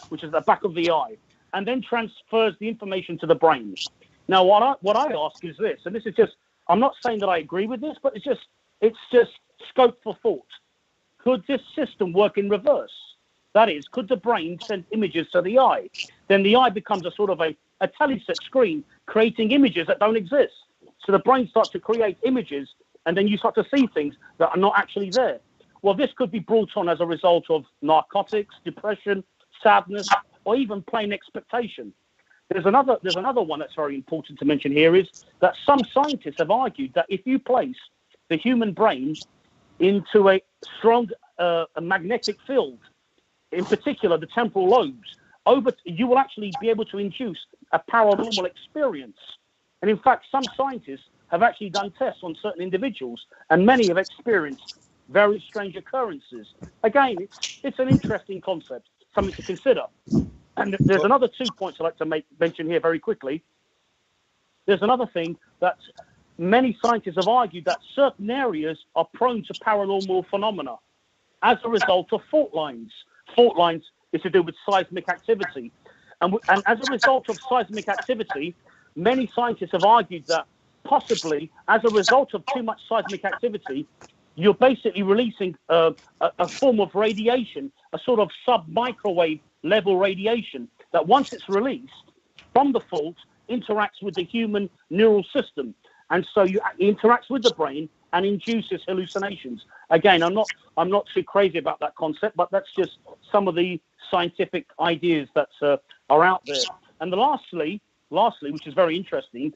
Speaker 3: which is the back of the eye, and then transfers the information to the brain. Now, what I ask is this, and this is just, I'm not saying that I agree with this, but it's just scope for thought. Could this system work in reverse? That is, could the brain send images to the eye? Then the eye becomes a sort of a teleset screen, creating images that don't exist. So the brain starts to create images, and then you start to see things that are not actually there. Well, this could be brought on as a result of narcotics, depression, sadness, or even plain expectation. There's another one that's very important to mention here, is that some scientists have argued that if you place the human brain into a strong magnetic field, in particular the temporal lobes, you will actually be able to induce a paranormal experience. And in fact, some scientists have actually done tests on certain individuals, and many have experienced very strange occurrences. Again, it's an interesting concept, something to consider. And there's another 2 points I'd like to mention here very quickly. There's another thing that many scientists have argued, that certain areas are prone to paranormal phenomena as a result of fault lines. Fault lines is to do with seismic activity. And as a result of seismic activity, many scientists have argued that possibly as a result of too much seismic activity, you're basically releasing a form of radiation, a sort of sub-microwave level radiation, that once it's released from the fault, interacts with the human neural system. And so it interacts with the brain and induces hallucinations. Again, I'm not too crazy about that concept, but that's just some of the scientific ideas that are out there. And lastly, which is very interesting,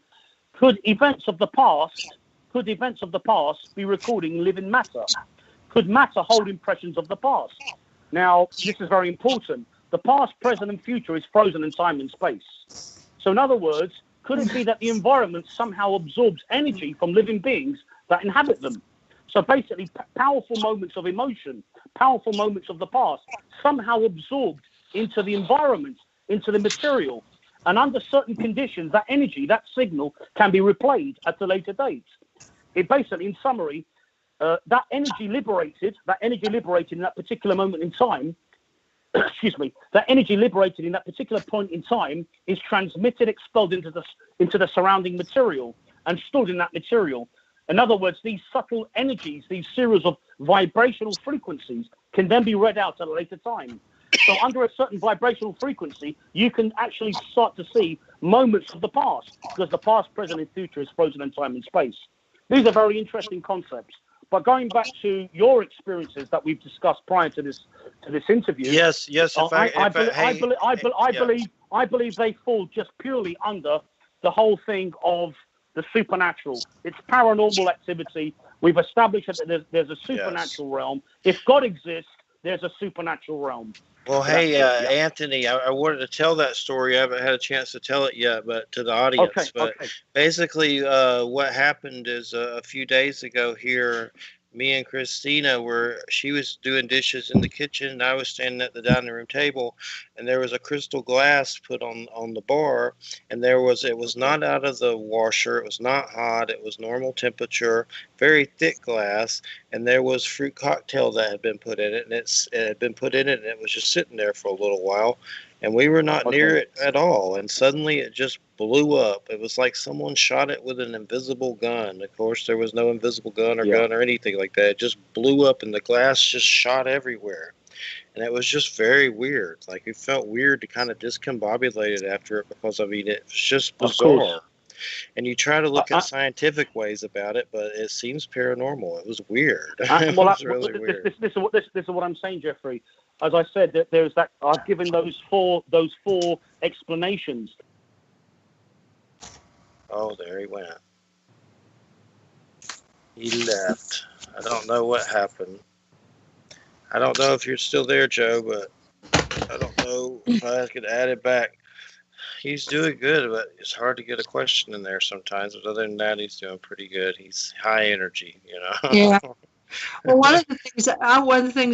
Speaker 3: could events of the past be recording living matter? Could matter hold impressions of the past? Now, this is very important. The past, present, and future is frozen in time and space. So in other words, could it be that the environment somehow absorbs energy from living beings that inhabit them? So basically, powerful moments of emotion, powerful moments of the past, somehow absorbed into the environment, into the material. And under certain conditions, that energy, that signal, can be replayed at a later date. It basically, in summary, that energy liberated in that particular moment in time, that energy liberated in that particular point in time is transmitted, expelled into the surrounding material and stored in that material. In other words, these subtle energies, these series of vibrational frequencies can then be read out at a later time. So under a certain vibrational frequency, you can actually start to see moments of the past, because the past, present, and future is frozen in time and space. These are very interesting concepts. But going back to your experiences that we've discussed prior to this interview,
Speaker 1: yes.
Speaker 3: I believe they fall just purely under the whole thing of the supernatural. It's paranormal activity. We've established that there's a supernatural realm. If God exists, there's a supernatural realm.
Speaker 1: Well, hey, Anthony, I wanted to tell that story. I haven't had a chance to tell it yet, but to the audience. Basically, what happened is a few days ago here, me and Christina she was doing dishes in the kitchen, and I was standing at the dining room table, and there was a crystal glass put on the bar, and it was not out of the washer, it was not hot, it was normal temperature, very thick glass, and there was fruit cocktail that had been put in it, and it had been put in it, and it was just sitting there for a little while, and we were not near it at all, and suddenly it just blew up. It was like someone shot it with an invisible gun. Of course, there was no invisible gun or anything like that. It just blew up, and the glass just shot everywhere. And it was just very weird. Like, it felt weird to kind of discombobulate it after it, because, I mean, it was just bizarre. And you try to look at scientific ways about it, but it seems paranormal. It was weird. It was really weird.
Speaker 3: This is what I'm saying, Jeffrey. As I said, that there's that. I've given those four explanations.
Speaker 1: Oh, there he went. He left. I don't know what happened. I don't know if you're still there, Joe, but I don't know if I could add it back. He's doing good, but it's hard to get a question in there sometimes. But other than that, he's doing pretty good. He's high energy, you know.
Speaker 2: Yeah. Well, one of the things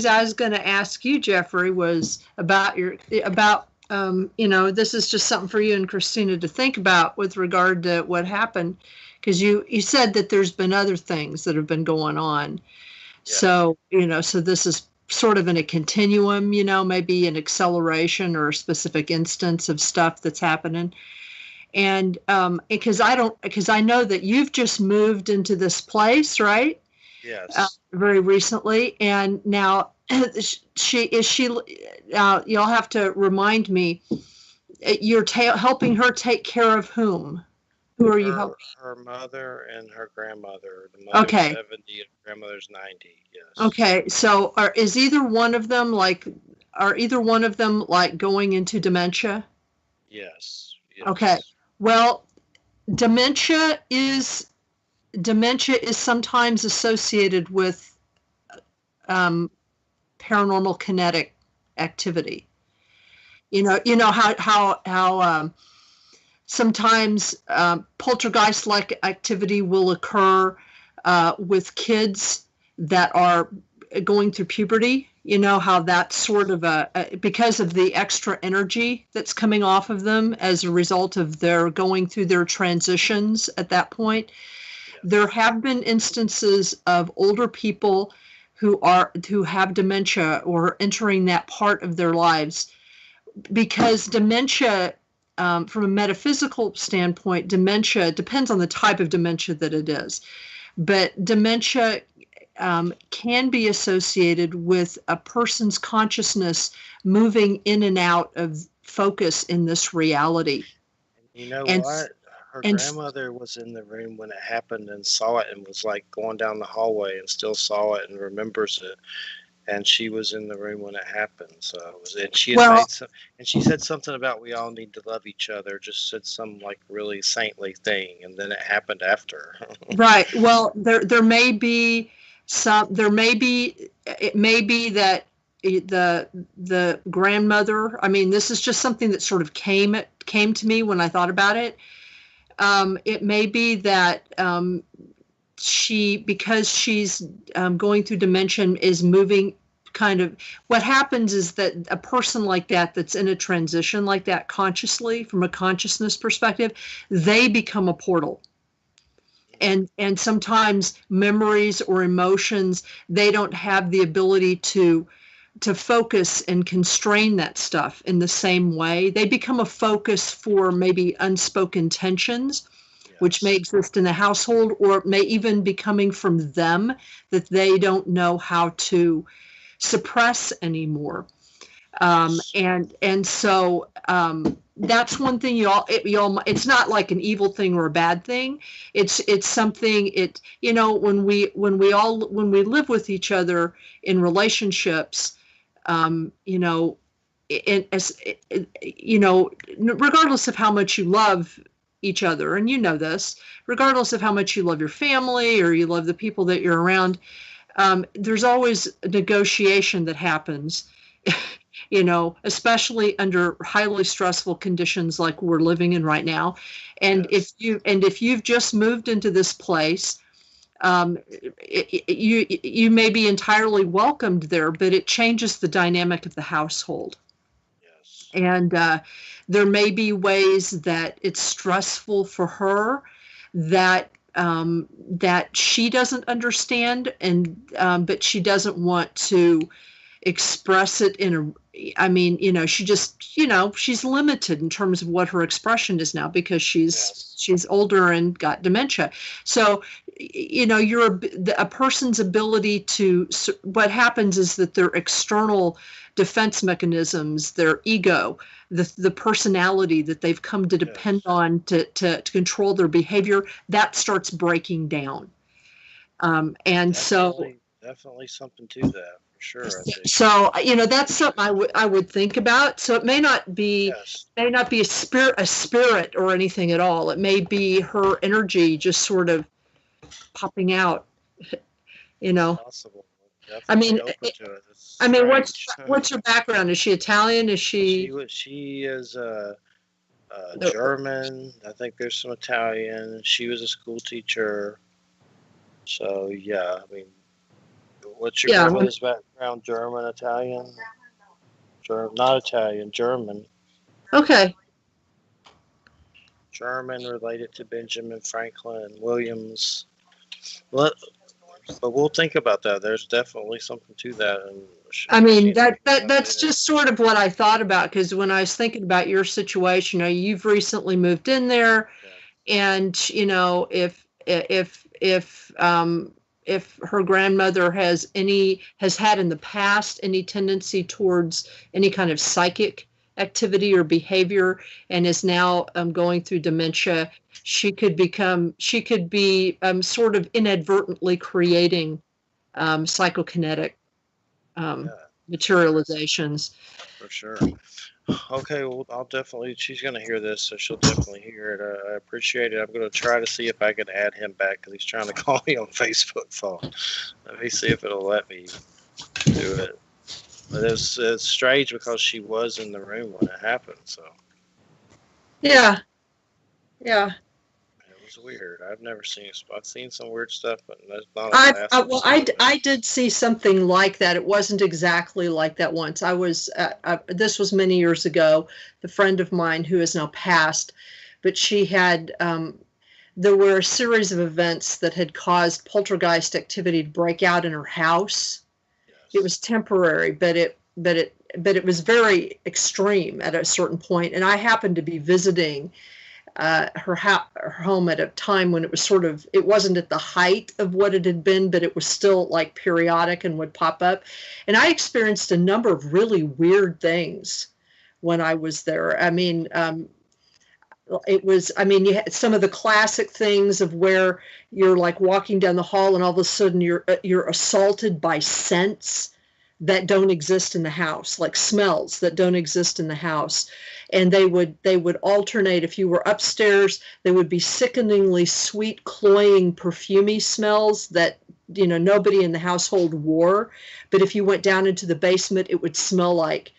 Speaker 2: I was going to ask you, Jeffrey, was about this is just something for you and Christina to think about with regard to what happened, because you said that there's been other things that have been going on. Yeah. So, so this is sort of in a continuum, maybe an acceleration or a specific instance of stuff that's happening. And because I know that you've just moved into this place, right?
Speaker 1: Yes.
Speaker 2: Very recently, and now you'll have to remind me. You're helping her take care of whom? Who are you helping?
Speaker 1: Her mother and her grandmother. The mother's 70 and the grandmother's 90. Yes.
Speaker 2: Okay, so are either one of them like going into dementia?
Speaker 1: Yes.
Speaker 2: Okay. Well, dementia is sometimes associated with paranormal kinetic activity. You know how sometimes poltergeist-like activity will occur with kids that are going through puberty. You know how that's sort of because of the extra energy that's coming off of them as a result of their going through their transitions at that point. There have been instances of older people who have dementia or entering that part of their lives, because dementia, from a metaphysical standpoint, dementia depends on the type of dementia that it is, but dementia can be associated with a person's consciousness moving in and out of focus in this reality.
Speaker 1: You know
Speaker 2: And
Speaker 1: what? Her
Speaker 2: and
Speaker 1: grandmother was in the room when it happened and saw it and was like going down the hallway and still saw it and remembers it. And she was in the room when it happened. So it was, and she had
Speaker 2: well,
Speaker 1: made some, and she said something about we all need to love each other. Just said some like really saintly thing, and then it happened after.
Speaker 2: right. Well, there may be it may be that the grandmother. I mean, this is just something that sort of came to me when I thought about it. It may be that because she's going through dementia, is moving kind of. What happens is that a person like that, that's in a transition like that consciously, from a consciousness perspective, they become a portal. And sometimes memories or emotions, they don't have the ability to focus and constrain that stuff in the same way. They become a focus for maybe unspoken tensions, which may exist in the household, or may even be coming from them that they don't know how to suppress anymore. And so that's one thing it's not like an evil thing or a bad thing. It's something, when we live with each other in relationships, regardless of how much you love each other, and this, regardless of how much you love your family or you love the people that you're around, there's always a negotiation that happens, especially under highly stressful conditions like we're living in right now. And if you've just moved into this place, you may be entirely welcomed there, but it changes the dynamic of the household.
Speaker 1: Yes.
Speaker 2: And there may be ways that it's stressful for her that she doesn't understand, and but she doesn't want to express it she's limited in terms of what her expression is now, because she's older and got dementia. So, a person's ability to, what happens is that their external defense mechanisms, their ego, the personality that they've come to depend on to control their behavior, that starts breaking down.
Speaker 1: Definitely something to that, for sure. I think.
Speaker 2: So that's something I would think about. So it may not be a spirit or anything at all. It may be her energy just sort of popping out.
Speaker 1: Possible.
Speaker 2: Definitely
Speaker 1: open to it.
Speaker 2: What's her background? Is she Italian? Is she?
Speaker 1: She is German. I think there's some Italian. She was a school teacher. So yeah, what's your grandmother's background? German, Italian? Not Italian, German.
Speaker 2: Okay.
Speaker 1: German, related to Benjamin Franklin and Williams. But we'll think about that. There's definitely something to that. And
Speaker 2: that's just sort of what I thought about, because when I was thinking about your situation, you've recently moved in there, and if her grandmother has had in the past any tendency towards any kind of psychic activity or behavior, and is now going through dementia, she could be sort of inadvertently creating psychokinetic materializations.
Speaker 1: For sure. Okay, well, she's going to hear this, so she'll definitely hear it. I appreciate it. I'm going to try to see if I can add him back, because he's trying to call me on Facebook phone. Let me see if it'll let me do it. But it's strange, because she was in the room when it happened, so.
Speaker 2: Yeah.
Speaker 1: It was weird. I've never seen it. I've seen some weird stuff, but that's not.
Speaker 2: I did see something like that. It wasn't exactly like that once. This was many years ago. The friend of mine who has now passed, but she had. There were a series of events that had caused poltergeist activity to break out in her house. Yes. It was temporary, but it was very extreme at a certain point. And I happened to be visiting her home at a time when it wasn't at the height of what it had been, but it was still like periodic and would pop up. And I experienced a number of really weird things when I was there. it was, I mean, you had some of the classic things of where you're like walking down the hall and all of a sudden you're assaulted by scents that don't exist in the house, like smells that don't exist in the house. And they would alternate. If you were upstairs, they would be sickeningly sweet, cloying, perfumey smells that, you know, nobody in the household wore. But if you went down into the basement, it would smell like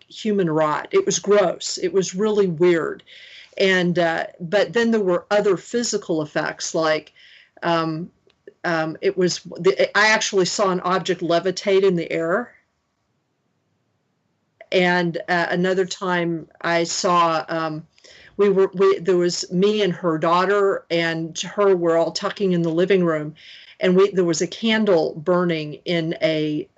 Speaker 2: human rot. It was gross. It was really weird. And but then there were other physical effects, like I actually saw an object levitate in the air. And another time I saw there was me and her daughter and her were all tucking in the living room, and there was a candle burning in a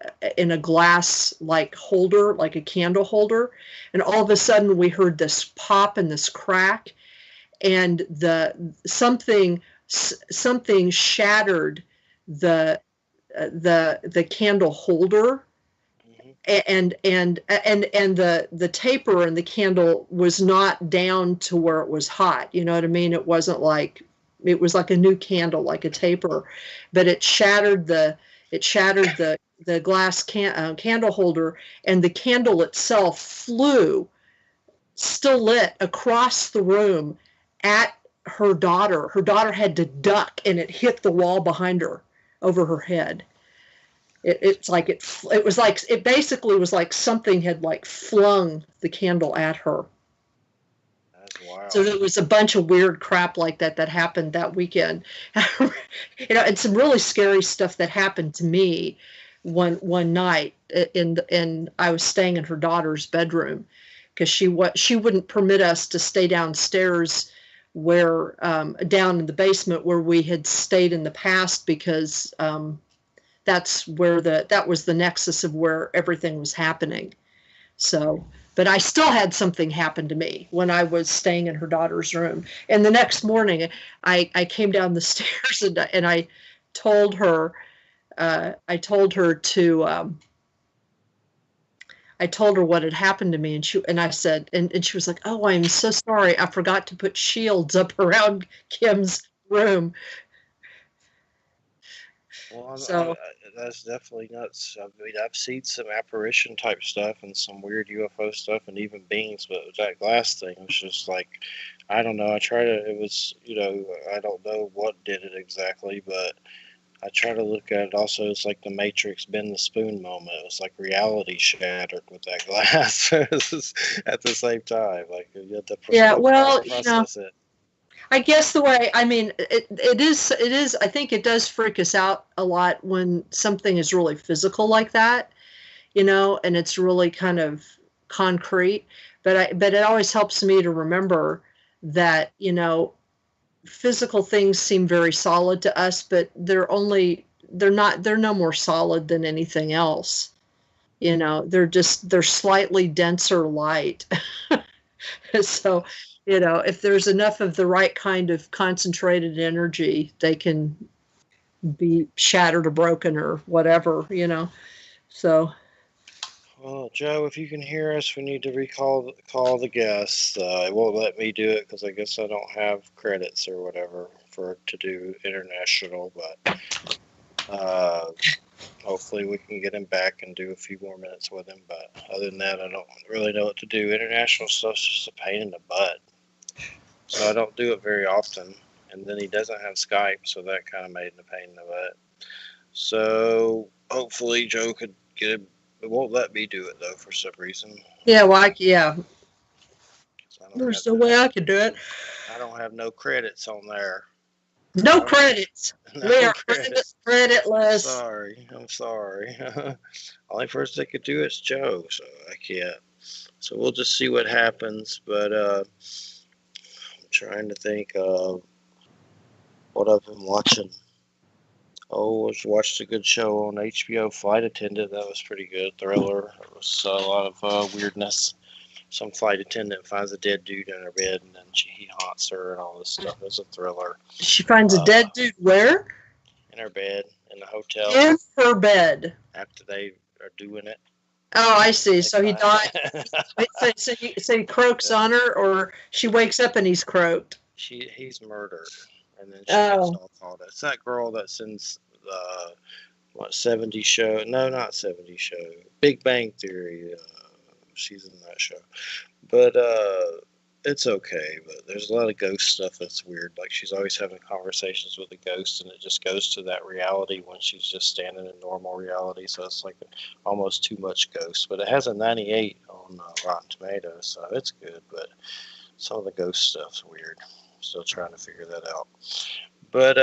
Speaker 2: glass like holder, like a candle holder, and all of a sudden we heard this pop and this crack, and something shattered the candle holder, and the taper in the candle was not down to where it was hot. You know what I mean? It wasn't like, it was like a new candle, like a taper, but it shattered the glass candle holder, and the candle itself flew, still lit, across the room at her daughter. Her daughter had to duck, and it hit the wall behind her, over her head. It basically was like something had like flung the candle at her.
Speaker 1: That's wild.
Speaker 2: So there was a bunch of weird crap like that happened that weekend. You know, and some really scary stuff that happened to me one night. And I was staying in her daughter's bedroom because she wouldn't permit us to stay downstairs, where down in the basement where we had stayed in the past, because that was the nexus of where everything was happening. So, but I still had something happen to me when I was staying in her daughter's room. And the next morning I came down the stairs and I told her what had happened to me, and I said, and she was like, "Oh, I'm so sorry. I forgot to put shields up around Kim's room."
Speaker 1: Well,
Speaker 2: So
Speaker 1: that's definitely nuts. I mean, I've seen some apparition type stuff and some weird UFO stuff and even beings, but that glass thing was just like, I don't know. It was, you know, I don't know what did it exactly, but I try to look at it also. It's like the Matrix bend the spoon moment. It was like reality shattered with that glass at the same time. Like, you had to process it.
Speaker 2: I guess it is, I think it does freak us out a lot when something is really physical like that, you know, and it's really kind of concrete. But it always helps me to remember that, you know, physical things seem very solid to us, but they're no more solid than anything else. You know, they're slightly denser light. So, you know, if there's enough of the right kind of concentrated energy, they can be shattered or broken or whatever, you know. So,
Speaker 1: Well, Joe, if you can hear us, we need to call the guest. It won't let me do it because I guess I don't have credits or whatever to do international. But hopefully we can get him back and do a few more minutes with him. But other than that, I don't really know what to do. International stuff's just a pain in the butt. So I don't do it very often. And then he doesn't have Skype, so that kind of made it a pain in the butt. So hopefully Joe could get him. It won't let me do it, though, for some reason.
Speaker 2: yeah, there's no way I could do it.
Speaker 1: I don't have no credits on there.
Speaker 2: No credits.
Speaker 1: No
Speaker 2: We are
Speaker 1: credits.
Speaker 2: creditless.
Speaker 1: I'm sorry. Only person that could do it's Joe, so I can't. So we'll just see what happens. But I'm trying to think of what I've been watching. Oh, I watched a good show on HBO, Flight Attendant. That was pretty good. Thriller. It was a lot of weirdness. Some flight attendant finds a dead dude in her bed, and then he haunts her and all this stuff. It was a thriller.
Speaker 2: She finds a dead dude where?
Speaker 1: In her bed, in the hotel.
Speaker 2: In her bed.
Speaker 1: After they are doing it.
Speaker 2: Oh, I see. So he died. So he croaks
Speaker 1: Yeah.
Speaker 2: on her, or she wakes up and he's croaked.
Speaker 1: He's murdered, and then she gets
Speaker 2: Oh,
Speaker 1: all called out. It's that girl that's in uh, what 70 show? No, not 70 show. Big Bang Theory. She's in that show, but it's okay. But there's a lot of ghost stuff that's weird. Like she's always having conversations with a ghost, and it just goes to that reality when she's just standing in normal reality. So it's like almost too much ghost. But it has a 98 on Rotten Tomatoes, so it's good. But some of the ghost stuff's weird. Still trying to figure that out. But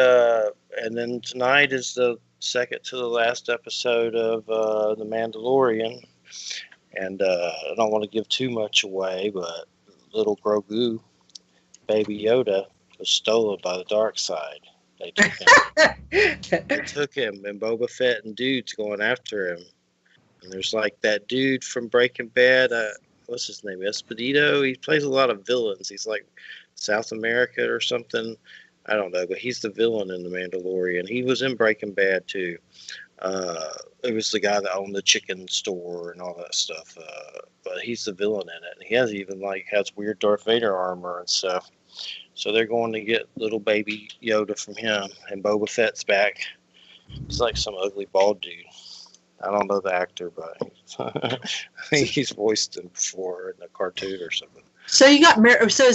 Speaker 1: and then tonight is the second to the last episode of The Mandalorian, and I don't want to give too much away, but little Grogu, Baby Yoda, was stolen by the dark side. They took him. They took him, and Boba Fett and dudes going after him. And there's like that dude from Breaking Bad. What's his name? Esposito. He plays a lot of villains. He's like South America or something. I don't know, but he's the villain in The Mandalorian. He was in Breaking Bad too. It was the guy that owned the chicken store and all that stuff. But he's the villain in it. And he has weird Darth Vader armor and stuff. So they're going to get little baby Yoda from him, and Boba Fett's back. He's like some ugly bald dude. I don't know the actor, but I think he's voiced him before in a cartoon or something.
Speaker 2: so you got so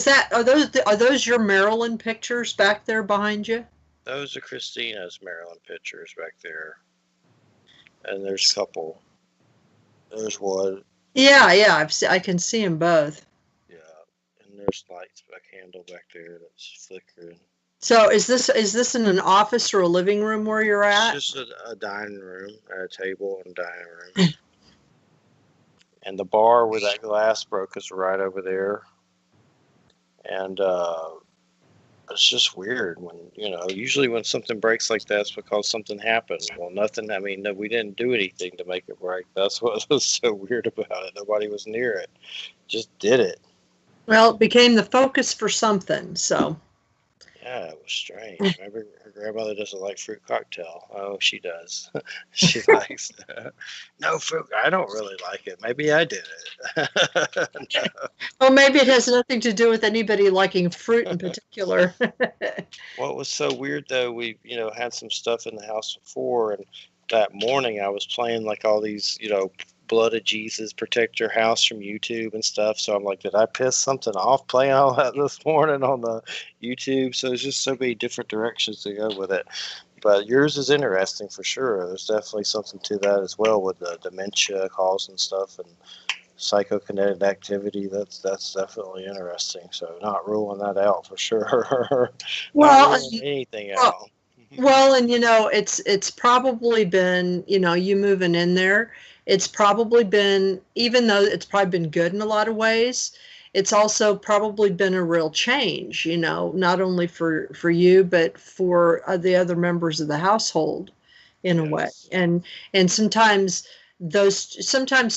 Speaker 2: are those your Maryland pictures back there behind you?
Speaker 1: Those are Christina's Maryland pictures back there, and there's a couple. There's one.
Speaker 2: Yeah, I can see them both.
Speaker 1: Yeah, and there's lights, a candle back there that's flickering.
Speaker 2: So is this in an office or a living room where you're at?
Speaker 1: It's just a dining room, a table and dining room. And the bar where that glass broke is right over there. And it's just weird when, usually when something breaks like that, it's because something happened. Well, nothing, we didn't do anything to make it break. That's what was so weird about it. Nobody was near it. Just did it.
Speaker 2: Well, it became the focus for something, so.
Speaker 1: Yeah, it was strange. Remember, her grandmother doesn't like fruit cocktail. Oh, she does. She likes no fruit. I don't really like it. Maybe I did it. No.
Speaker 2: Well, maybe it has nothing to do with anybody liking fruit in particular.
Speaker 1: What was so weird though, we had some stuff in the house before, and that morning I was playing like all these Blood of Jesus, Protect Your House from YouTube and stuff. So I'm like, did I piss something off playing all that this morning on the YouTube? So there's just so many different directions to go with it. But yours is interesting for sure. There's definitely something to that as well with the dementia calls and stuff and psychokinetic activity. That's definitely interesting. So not ruling that out for sure.
Speaker 2: Well,
Speaker 1: not ruling anything out.
Speaker 2: Well, and it's probably been, you moving in there, it's probably been, even though it's probably been good in a lot of ways, it's also probably been a real change, not only for you, but for the other members of the household in a way.
Speaker 1: Yes.
Speaker 2: And sometimes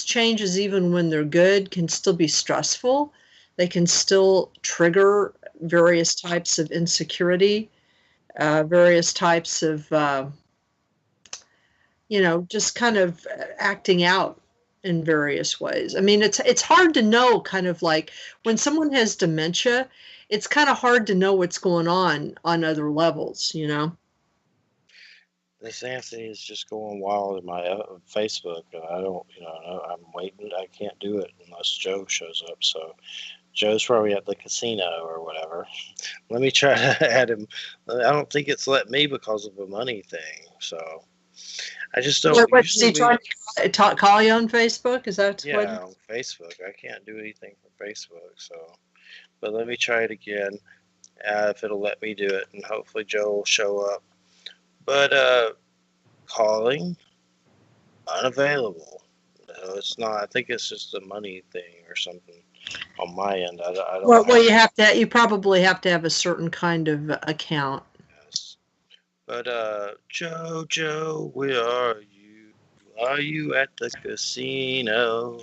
Speaker 2: changes, even when they're good, can still be stressful. They can still trigger various types of insecurity, various types of, just kind of acting out in various ways. I mean, it's hard to know, kind of like when someone has dementia, it's kind of hard to know what's going on other levels,
Speaker 1: This Anthony is just going wild in my Facebook, and I don't, I'm waiting. I can't do it unless Joe shows up. So Joe's probably at the casino or whatever. Let me try to add him. I don't think it's let me because of a money thing. So I just don't.
Speaker 2: What is he trying to call you on Facebook? Is that
Speaker 1: Yeah,
Speaker 2: what?
Speaker 1: on Facebook. I can't do anything from Facebook. So, but let me try it again. If it'll let me do it, and hopefully Joe will show up. But calling unavailable. No, it's not. I think it's just a money thing or something on my end. I don't.
Speaker 2: Well, you probably have to have a certain kind of account.
Speaker 1: Yes. But Joe, where are you? Are you at the casino?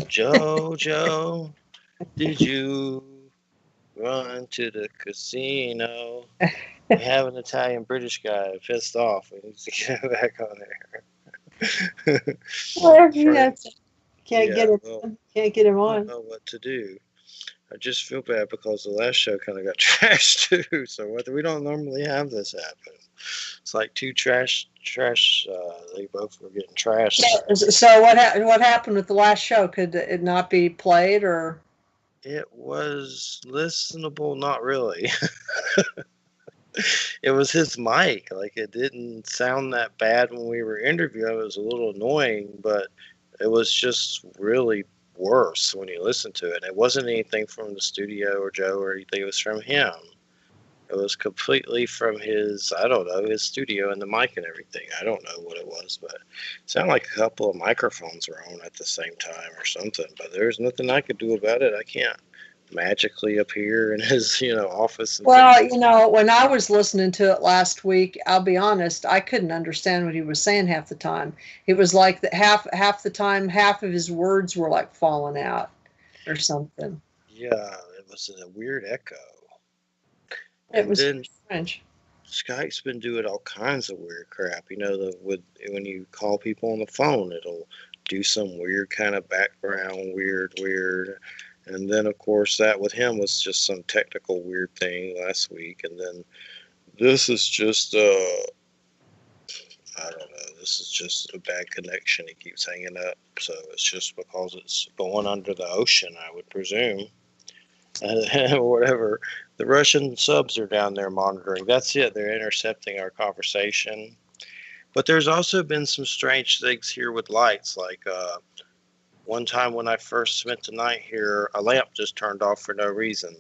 Speaker 1: Joe, did you run to the casino? We have an Italian British guy pissed off. We need to get him back on there.
Speaker 2: Well,
Speaker 1: Frank,
Speaker 2: can't
Speaker 1: yeah,
Speaker 2: get him.
Speaker 1: well,
Speaker 2: Can't get him
Speaker 1: I don't
Speaker 2: on.
Speaker 1: know what to do. I just feel bad because the last show kind of got trashed too. So we don't normally have this happen. It's like two trash. They both were getting trashed.
Speaker 2: So what happened with the last show? Could it not be played or?
Speaker 1: It was listenable, not really. It was his mic. Like it didn't sound that bad when we were interviewing. It was a little annoying, but it was just really worse when you listen to it. It wasn't anything from the studio or Joe or anything. It was from him. It was completely from his, I don't know, his studio and the mic and everything. I don't know what it was, but it sounded like a couple of microphones were on at the same time or something. But there's nothing I could do about it. I can't magically appear in his, office and fix
Speaker 2: Well,
Speaker 1: it.
Speaker 2: when I was listening to it last week, I'll be honest, I couldn't understand what he was saying half the time. It was like that half the time, half of his words were like falling out or something.
Speaker 1: Yeah, it was a weird echo.
Speaker 2: It
Speaker 1: And
Speaker 2: was
Speaker 1: then
Speaker 2: strange.
Speaker 1: Skype's been doing all kinds of weird crap. When you call people on the phone, it'll do some weird kind of background, weird. And then of course that with him was just some technical weird thing last week. And then this is just I don't know. This is just a bad connection. He keeps hanging up. So it's just because it's going under the ocean, I would presume. Whatever. The Russian subs are down there monitoring. That's it. They're intercepting our conversation. But there's also been some strange things here with lights. Like one time when I first spent the night here, a lamp just turned off for no reason.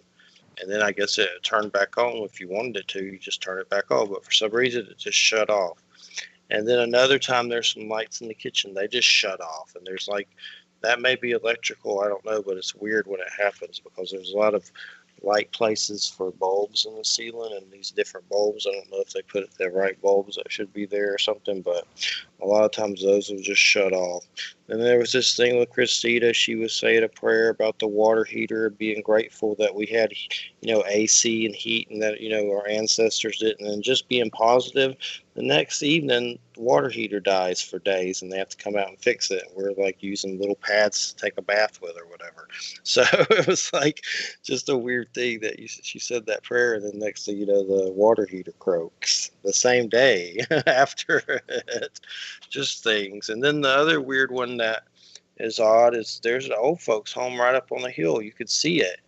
Speaker 1: And then I guess it turned back on. If you wanted it to, you just turn it back on. But for some reason, it just shut off. And then another time, there's some lights in the kitchen. They just shut off. And there's like, that may be electrical. I don't know. But it's weird when it happens because there's a lot of light places for bulbs in the ceiling and these different bulbs. I don't know if they put the right bulbs that should be there or something, but a lot of times those will just shut off. And there was this thing with Christina. She was saying a prayer about the water heater, being grateful that we had, AC and heat and that, our ancestors didn't, and just being positive. The next evening, the water heater dies for days and they have to come out and fix it. We're like using little pads to take a bath with or whatever. So it was like just a weird thing that she said that prayer, and then next thing you know, the water heater croaks the same day after it. Just things. And then the other weird one that is odd is there's an old folks home right up on the hill. You could see it,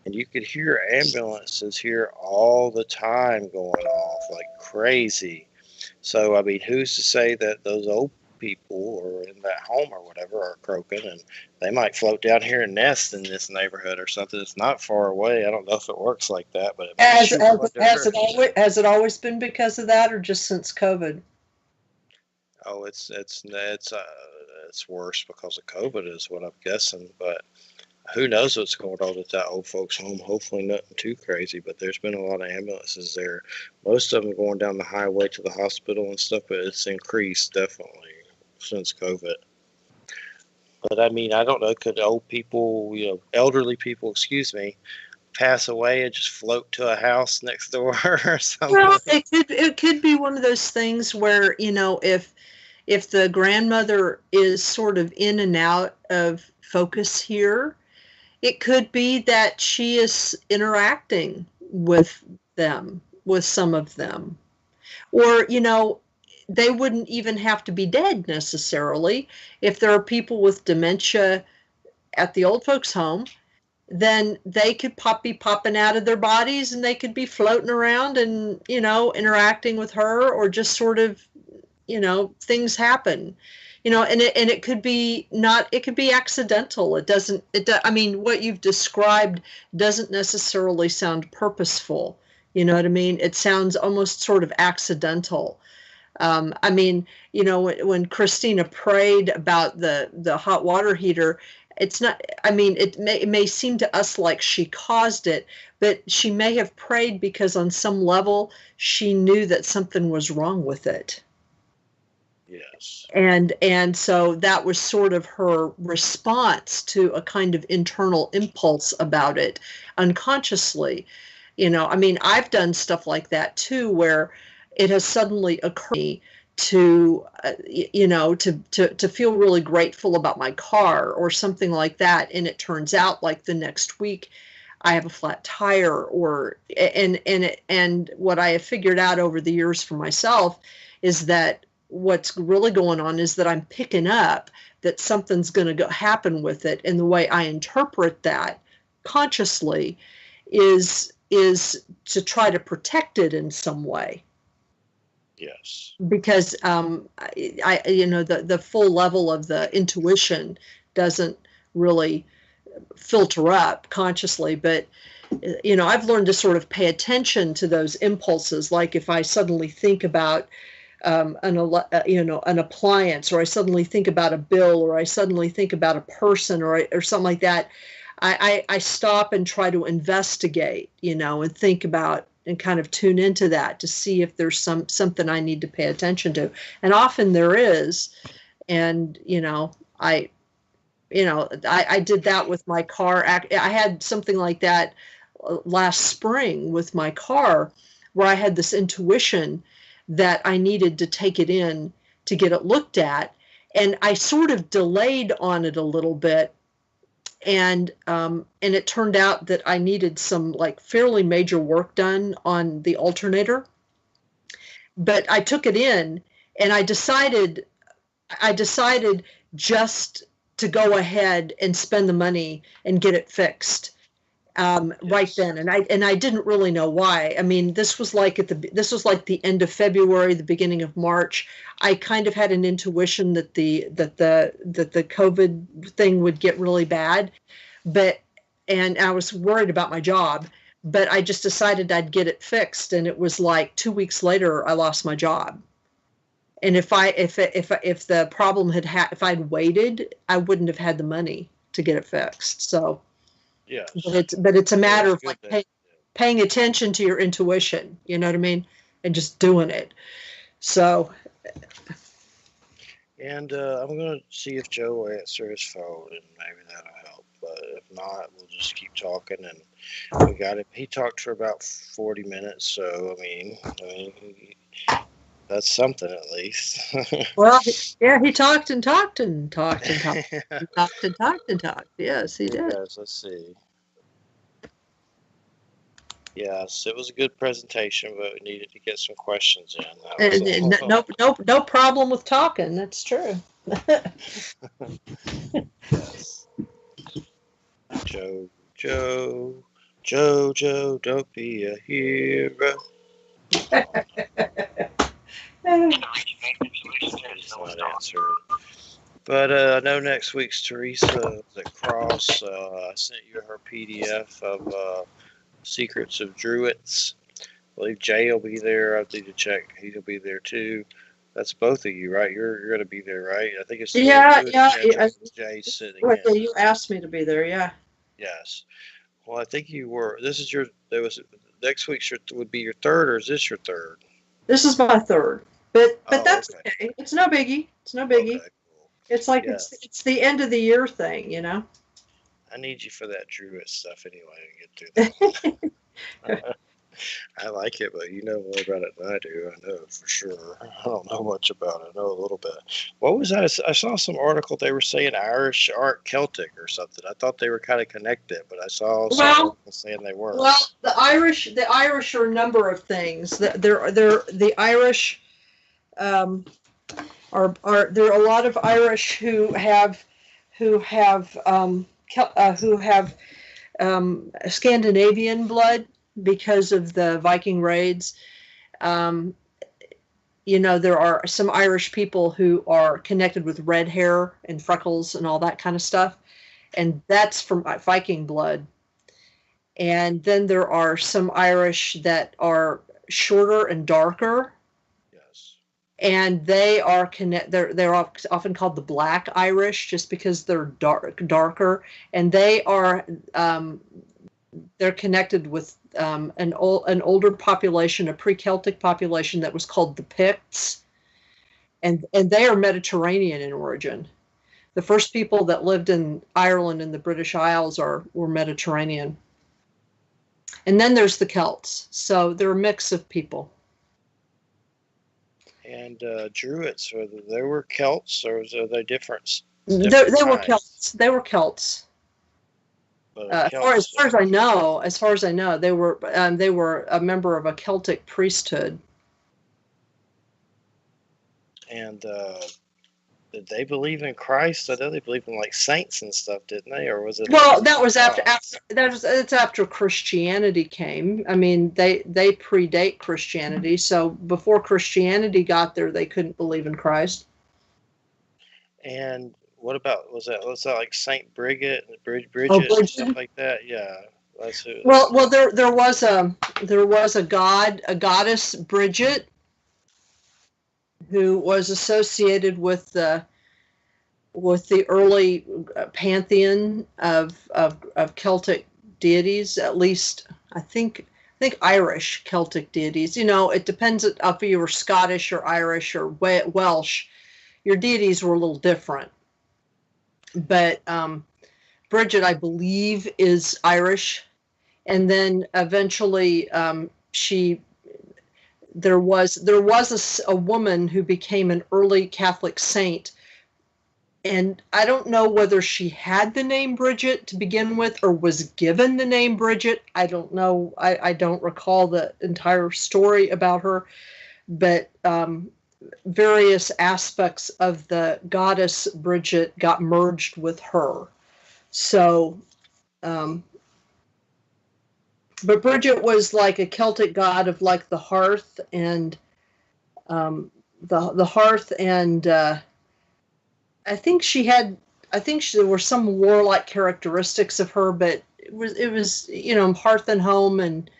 Speaker 1: and you could hear ambulances here all the time going off like crazy. So I mean, who's to say that those old people or in that home or whatever are croaking, and they might float down here and nest in this neighborhood or something. It's not far away. I don't know if it works like that, but it makes you wonder.
Speaker 2: Has it always been because of that, or just since COVID?
Speaker 1: Oh, it's worse because of COVID is what I'm guessing, but who knows what's going on at that old folks home. Hopefully nothing too crazy, but there's been a lot of ambulances there. Most of them going down the highway to the hospital and stuff, but it's increased definitely since COVID. But I mean, I don't know, could old people, elderly people, excuse me, pass away and just float to a house next door or something?
Speaker 2: Well, it could be one of those things where, if the grandmother is sort of in and out of focus here, it could be that she is interacting with them, with some of them. Or, they wouldn't even have to be dead necessarily. If there are people with dementia at the old folks' home, then they could be popping out of their bodies and they could be floating around and, interacting with her, or just sort of, things happen. And it could be it could be accidental. I mean, what you've described doesn't necessarily sound purposeful. You know what I mean? It sounds almost sort of accidental. I mean, when Christina prayed about the hot water heater, it's not, I mean, it may seem to us like she caused it, but she may have prayed because on some level she knew that something was wrong with it.
Speaker 1: Yes.
Speaker 2: And so that was sort of her response to a kind of internal impulse about it unconsciously. I mean, I've done stuff like that too, where it has suddenly occurred to me to to feel really grateful about my car or something like that, and it turns out like the next week I have a flat tire, and what I have figured out over the years for myself is that what's really going on is that I'm picking up that something's going to happen with it, and the way I interpret that consciously is to try to protect it in some way.
Speaker 1: Yes.
Speaker 2: Because I the full level of the intuition doesn't really filter up consciously, but I've learned to sort of pay attention to those impulses. Like if I suddenly think about an appliance, or I suddenly think about a bill, or I suddenly think about a person, or something like that, I stop and try to investigate, and think about and kind of tune into that to see if there's something I need to pay attention to. And often there is. And, I did that with my car. I had something like that last spring with my car, where I had this intuition that I needed to take it in to get it looked at. And I sort of delayed on it a little bit. And it turned out that I needed some like fairly major work done on the alternator. But I took it in, and I decided just to go ahead and spend the money and get it fixed right then. And I didn't really know why. I mean, this was like the end of February, the beginning of March. I kind of had an intuition that the COVID thing would get really bad, and I was worried about my job, but I just decided I'd get it fixed. And it was like 2 weeks later, I lost my job. And if the problem if I'd waited, I wouldn't have had the money to get it fixed. So,
Speaker 1: yes.
Speaker 2: But it's a matter of like paying attention to your intuition. You know what I mean? And just doing it. So.
Speaker 1: And I'm going to see if Joe will answer his phone, and maybe that'll help. But if not, we'll just keep talking. And we got him. He talked for about 40 minutes. So, I mean, that's something at least.
Speaker 2: Well, yeah, he talked and talked and talked and talked. He talked and talked and talked. Yes, he did.
Speaker 1: Yes, let's see. Yes, it was a good presentation, but we needed to get some questions in.
Speaker 2: No problem with talking. That's true.
Speaker 1: Yes. Joe, don't be a hero. Not answer it. But I know next week's Teresa at Cross. I sent you her PDF of Secrets of Druids. I believe Jay will be there. I need to check. He'll be there too. That's both of you, right? You're going to be there, right? I think it's
Speaker 2: yeah.
Speaker 1: Jay sitting
Speaker 2: in.
Speaker 1: in.
Speaker 2: You asked me to be there, yeah.
Speaker 1: Yes. Well, I think you were. Next week's would be your third, or is this your third?
Speaker 2: This is my third, but that's okay. It's no biggie. Okay, cool. It's like it's the end of the year thing,
Speaker 1: I need you for that Druid stuff anyway to get through that. I like it, but you know more about it than I do. I know for sure. I don't know much about it. I know a little bit. What was that? I saw some article they were saying Irish aren't Celtic or something. I thought they were kind of connected, but I saw some articles saying they weren't.
Speaker 2: Well, the Irish are a number of things. The Irish are there are a lot of Irish who have Scandinavian blood because of the Viking raids. There are some Irish people who are connected with red hair and freckles and all that kind of stuff. And that's from Viking blood. And then there are some Irish that are shorter and darker.
Speaker 1: Yes.
Speaker 2: And they are they're often called the Black Irish just because they're darker. And they are they're connected with an older population, a pre-Celtic population that was called the Picts, and they are Mediterranean in origin. The first people that lived in Ireland and the British Isles were Mediterranean. And then there's the Celts, so they're a mix of people.
Speaker 1: And Druids, they were Celts, or are they different?
Speaker 2: They were Celts. They were Celts. As far as I know, they were a member of a Celtic priesthood.
Speaker 1: And did they believe in Christ? I know they believed in like saints and stuff, didn't they? Or was it?
Speaker 2: Well, that was after Christianity came. I mean, they predate Christianity, so before Christianity got there, they couldn't believe in Christ.
Speaker 1: And what about was that like Saint Bridget, Bridget, and stuff like that? Yeah, that's who.
Speaker 2: Well, there was a goddess Bridget, who was associated with the early pantheon of Celtic deities. At least I think Irish Celtic deities. You know, it depends if you were Scottish or Irish or Welsh. Your deities were a little different. But Bridget, I believe, is Irish, and then eventually there was a woman who became an early Catholic saint, and I don't know whether she had the name Bridget to begin with or was given the name Bridget. I don't know. I don't recall the entire story about her, but various aspects of the goddess Bridget got merged with her. So, but Bridget was like a Celtic god of like the hearth and the hearth, and I think there were some warlike characteristics of her, but it was hearth and home and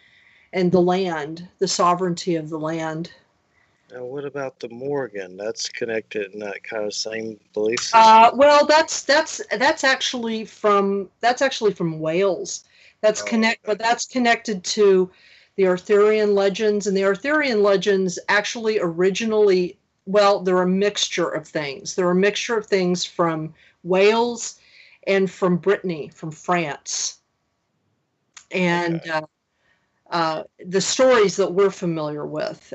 Speaker 2: the land, the sovereignty of the land.
Speaker 1: Now, what about the Morgan? That's connected in that kind of same belief system.
Speaker 2: Well, that's actually from Wales. That's connected to the Arthurian legends, and the Arthurian legends actually originally, well, they're a mixture of things. They're a mixture of things from Wales and from Brittany, from France, and the stories that we're familiar with.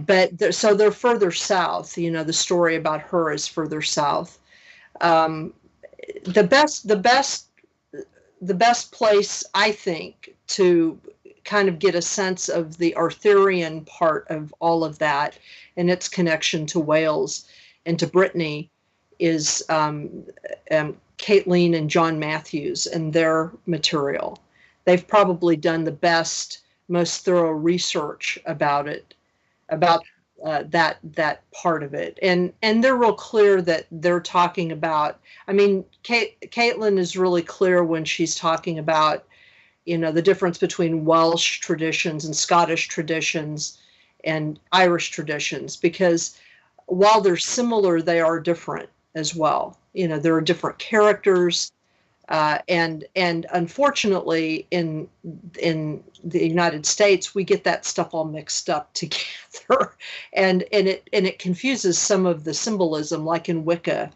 Speaker 2: But so they're further south. You know, the story about her is further south. The best place, I think, to kind of get a sense of the Arthurian part of all of that and its connection to Wales and to Brittany is Caitlin and John Matthews and their material. They've probably done the best, most thorough research about it. About that part of it, and they're real clear that they're talking about. I mean, Caitlin is really clear when she's talking about, the difference between Welsh traditions and Scottish traditions and Irish traditions, because while they're similar, they are different as well. There are different characters. And unfortunately, in the United States, we get that stuff all mixed up together, and it confuses some of the symbolism. Like in Wicca,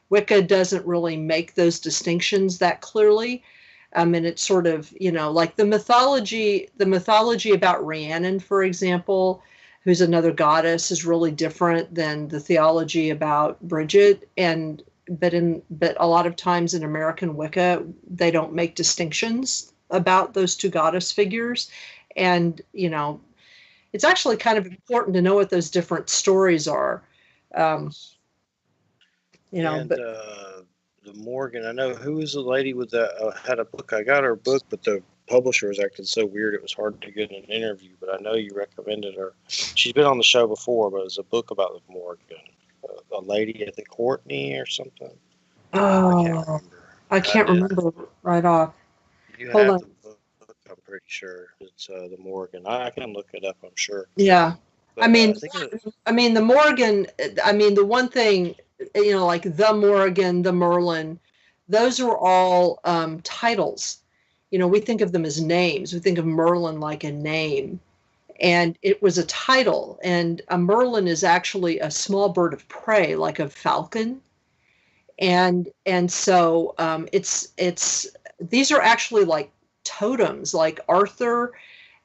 Speaker 2: Wicca doesn't really make those distinctions that clearly, and it's sort of like the mythology about Rhiannon, for example, who's another goddess, is really different than the theology about Bridget But a lot of times in American Wicca, they don't make distinctions about those two goddess figures. And, it's actually kind of important to know what those different stories are.
Speaker 1: The Morgan, I know, who was the lady with that had a book. I got her book, but the publisher was acting so weird it was hard to get an interview. But I know you recommended her. She's been on the show before, but it was a book about the Morgan. A lady, I think Courtney or something.
Speaker 2: Oh, I can't remember right off.
Speaker 1: You have the book, I'm pretty sure. It's the Morgan. I can look it up, I'm sure.
Speaker 2: Yeah. But, the Morgan, the one thing, like the Morgan, the Merlin, those are all titles. We think of them as names. We think of Merlin like a name. And it was a title. And a Merlin is actually a small bird of prey, like a falcon. And so these are actually like totems, like Arthur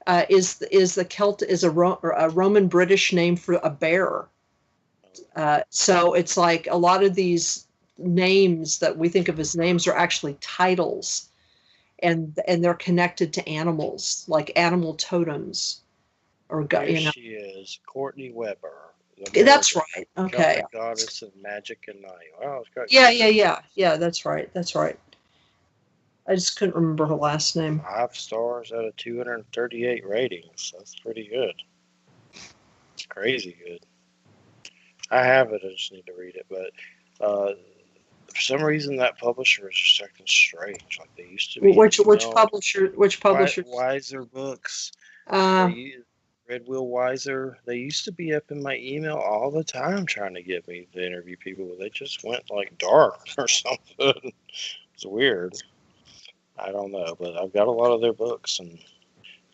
Speaker 2: is a Roman British name for a bear. So it's like a lot of these names that we think of as names are actually titles, and they're connected to animals, like animal totems. Or
Speaker 1: Here
Speaker 2: you know,
Speaker 1: she is, Courtney Weber, the
Speaker 2: that's
Speaker 1: Morgan,
Speaker 2: right. Okay.
Speaker 1: Celtic goddess of magic and night. Wow, it's got
Speaker 2: Yeah. That's right. That's right. I just couldn't remember her last name.
Speaker 1: 5 stars out of 238 ratings. That's pretty good. It's crazy good. I have it. I just need to read it. But for some reason, that publisher is just acting strange. Like they used to be.
Speaker 2: Which publisher? Which publisher?
Speaker 1: Wiser Books.
Speaker 2: Uh,
Speaker 1: Red Will Wiser. They used to be up in my email all the time trying to get me to interview people, but they just went like dark or something. It's weird. I don't know, but I've got a lot of their books, and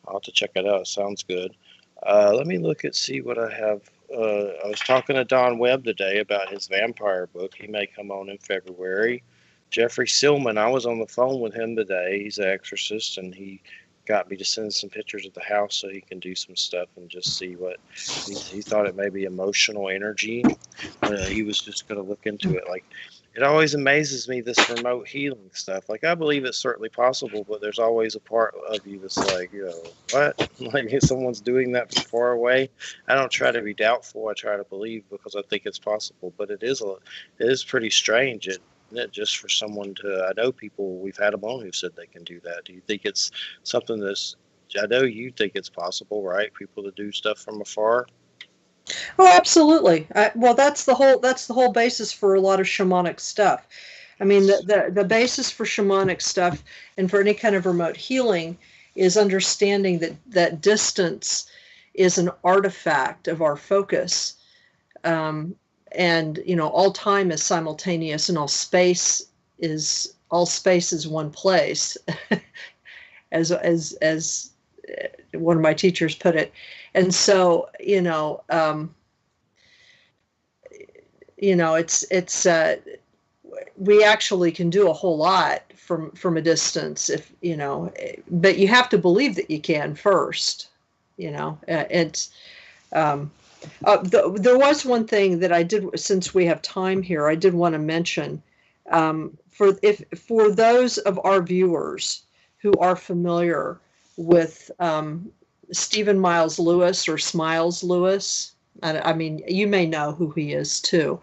Speaker 1: I'll have to check it out. It sounds good. Let me look at see what I have. I was talking to Don Webb today about his vampire book. He may come on in February. Jeffrey Silman, I was on the phone with him today. He's an exorcist, and he got me to send some pictures of the house so he can do some stuff and just see what he thought it may be emotional energy. He was just going to look into it. Like, it always amazes me, this remote healing stuff. Like, I believe it's certainly possible, but there's always a part of you that's like, what? Like, if someone's doing that from far away. I don't try to be doubtful. I try to believe because I think it's possible. But it is pretty strange. Just for someone to, I know people, we've had them on who said they can do that. Do you think it's something I know you think it's possible, right? People to do stuff from afar.
Speaker 2: Oh, absolutely. Well, that's the whole basis for a lot of shamanic stuff. I mean, the basis for shamanic stuff and for any kind of remote healing is understanding that distance is an artifact of our focus. And all time is simultaneous, and all space is one place, as one of my teachers put it. And so it's we actually can do a whole lot from a distance, if but you have to believe that you can first. It's there was one thing that I did, since we have time here, I did want to mention, for those of our viewers who are familiar with Stephen Miles Lewis, or Smiles Lewis. I mean, you may know who he is too.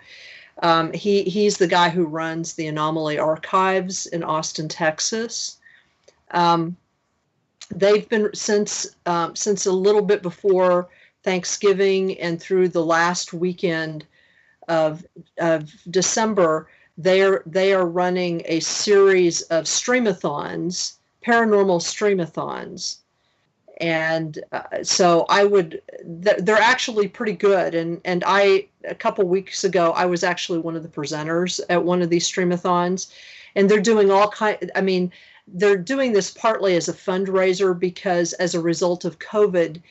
Speaker 2: He's the guy who runs the Anomaly Archives in Austin, Texas. They've been since a little bit before Thanksgiving and through the last weekend of December. They are running a series of streamathons, paranormal streamathons. And so they're actually pretty good. And a couple weeks ago, I was actually one of the presenters at one of these streamathons, and they're doing they're doing this partly as a fundraiser, because as a result of COVID,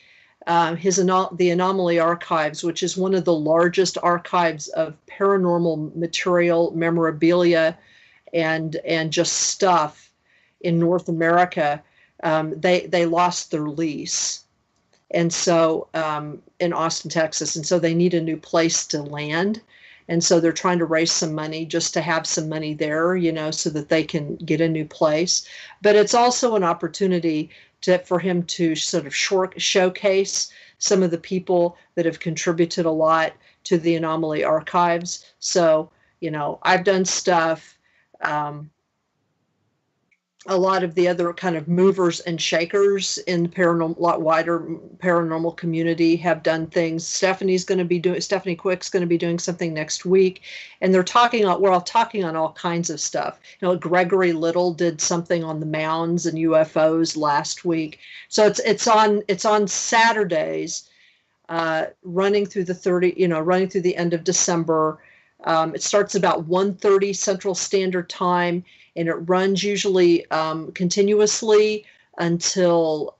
Speaker 2: the Anomaly Archives, which is one of the largest archives of paranormal material, memorabilia, and just stuff in North America, they lost their lease, and so in Austin, Texas, and so they need a new place to land, and so they're trying to raise some money just to have some money there, so that they can get a new place. But it's also an opportunity for him to sort of showcase some of the people that have contributed a lot to the Anomaly Archives. So, I've done stuff. A lot of the other kind of movers and shakers in the wider paranormal community have done things. Stephanie Quick's going to be doing something next week, and we're all talking on all kinds of stuff. Gregory Little did something on the mounds and UFOs last week. So it's on Saturdays, running through the end of December. It starts about 1:30 Central Standard Time, and it runs usually continuously until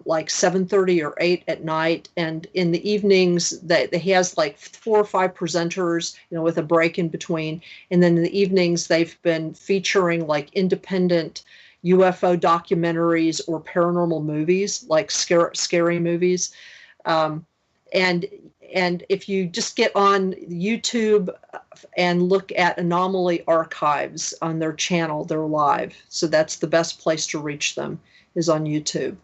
Speaker 2: like 7:30 or 8 at night. And in the evenings, he has like 4 or 5 presenters, with a break in between. And then in the evenings, they've been featuring like independent, UFO documentaries or paranormal movies, like scary movies. Um, and if you just get on YouTube and look at Anomaly Archives on their channel, they're live. So that's the best place to reach them, is on YouTube.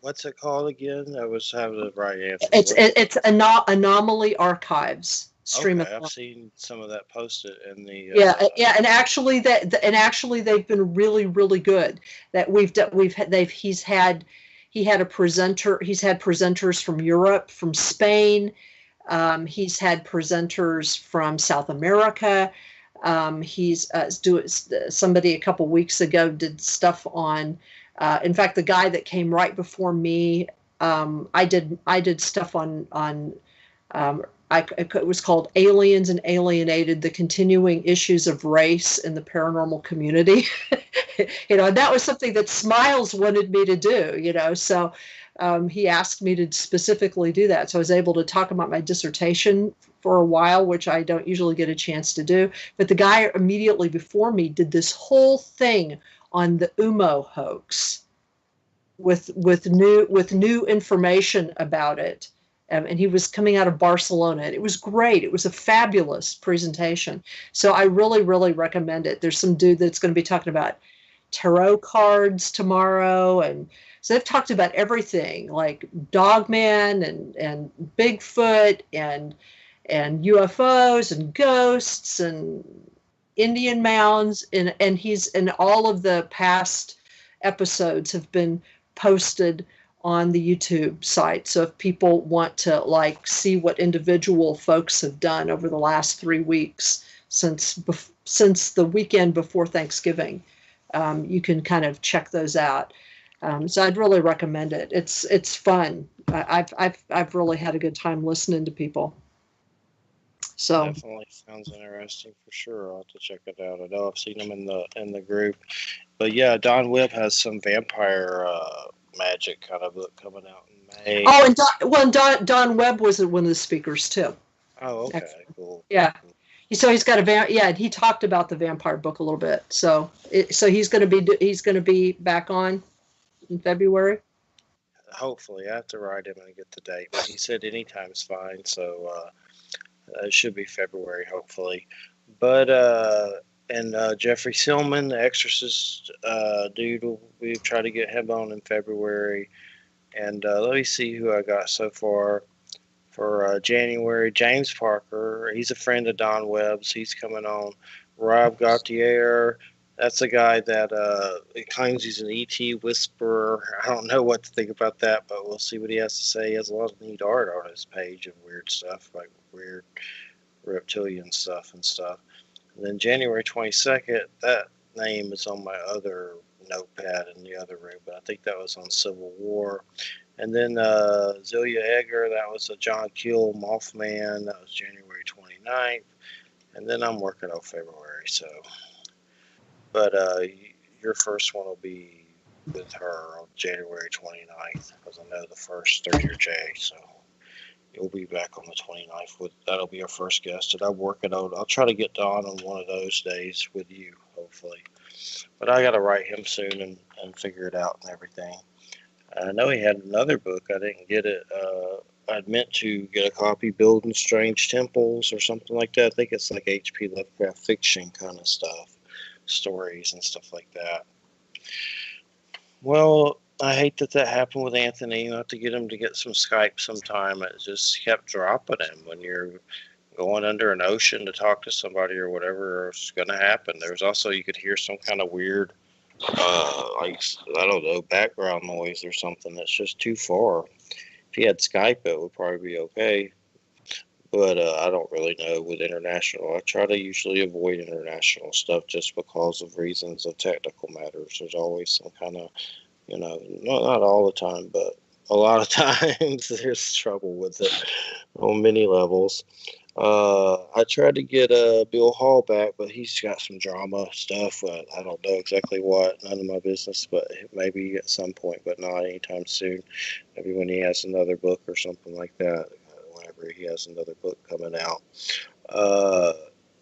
Speaker 1: What's it called again? I was having the right answer.
Speaker 2: It's Anomaly Archives. Stream
Speaker 1: okay, I've seen some of that posted in the.
Speaker 2: Yeah, and actually they've been really, really good. That he had presenters from Europe, from Spain. He's had presenters from South America. Somebody a couple weeks ago did stuff on. In fact, the guy that came right before me, I did stuff on. It was called Aliens and Alienated: The Continuing Issues of Race in the Paranormal Community. That was something that Smiles wanted me to do, so he asked me to specifically do that. So I was able to talk about my dissertation for a while, which I don't usually get a chance to do. But the guy immediately before me did this whole thing on the UMO hoax with new information about it. And he was coming out of Barcelona. And it was great. It was a fabulous presentation. So I really, really recommend it. There's some dude that's going to be talking about tarot cards tomorrow. And so they've talked about everything, like Dogman and Bigfoot and UFOs and ghosts and Indian mounds. And all of the past episodes have been posted on the YouTube site. So if people want to see what individual folks have done over the last 3 weeks since the weekend before Thanksgiving, you can kind of check those out. So I'd really recommend it. It's fun. I've really had a good time listening to people. So
Speaker 1: definitely sounds interesting for sure. I'll have to check it out. I know I've seen them in the group, but yeah, Don Webb has some vampire magic kind of book coming out in May.
Speaker 2: Oh, and Don Webb was one of the speakers too.
Speaker 1: Oh, okay, cool.
Speaker 2: Yeah, so he's got he talked about the vampire book a little bit. So he's going to be back on in February.
Speaker 1: Hopefully, I have to write him and get the date, but he said anytime's fine. So it should be February, hopefully. But Jeffrey Silman, the Exorcist dude, we've tried to get him on in February. And let me see who I got so far for January. James Parker, he's a friend of Don Webb's. He's coming on. Rob Gautier, that's a guy that claims he's an ET whisperer. I don't know what to think about that, but we'll see what he has to say. He has a lot of neat art on his page of weird stuff, like weird reptilian stuff and stuff. And then January 22nd, that name is on my other notepad in the other room, but I think that was on Civil War. And then Zelia Egger, that was a John Keel Mothman. That was January 29th. And then I'm working on February, so. But your first one will be with her on January 29th, because I know the first are your J, so you'll be back on the 29th. That'll be our first guest, and I'm working on. I'll try to get Don on one of those days with you, hopefully. But I got to write him soon and figure it out and everything. I know he had another book. I didn't get it. I'd meant to get a copy, Building Strange Temples or something like that. I think it's like H.P. Lovecraft fiction kind of stuff, stories and stuff like that. Well, I hate that happened with Anthony. I'll have to get him to get some Skype sometime. It just kept dropping him when you're going under an ocean to talk to somebody or whatever. It's going to happen. There's also, you could hear some kind of weird, I don't know, background noise or something that's just too far. If he had Skype, it would probably be okay. But I don't really know with international. I try to usually avoid international stuff just because of reasons of technical matters. There's always some kind of, not all the time, but a lot of times there's trouble with it on many levels. I tried to get Bill Hall back, but he's got some drama stuff. I don't know exactly what. None of my business, but maybe at some point, but not anytime soon. Maybe when he has another book or something like that. Whenever he has another book coming out.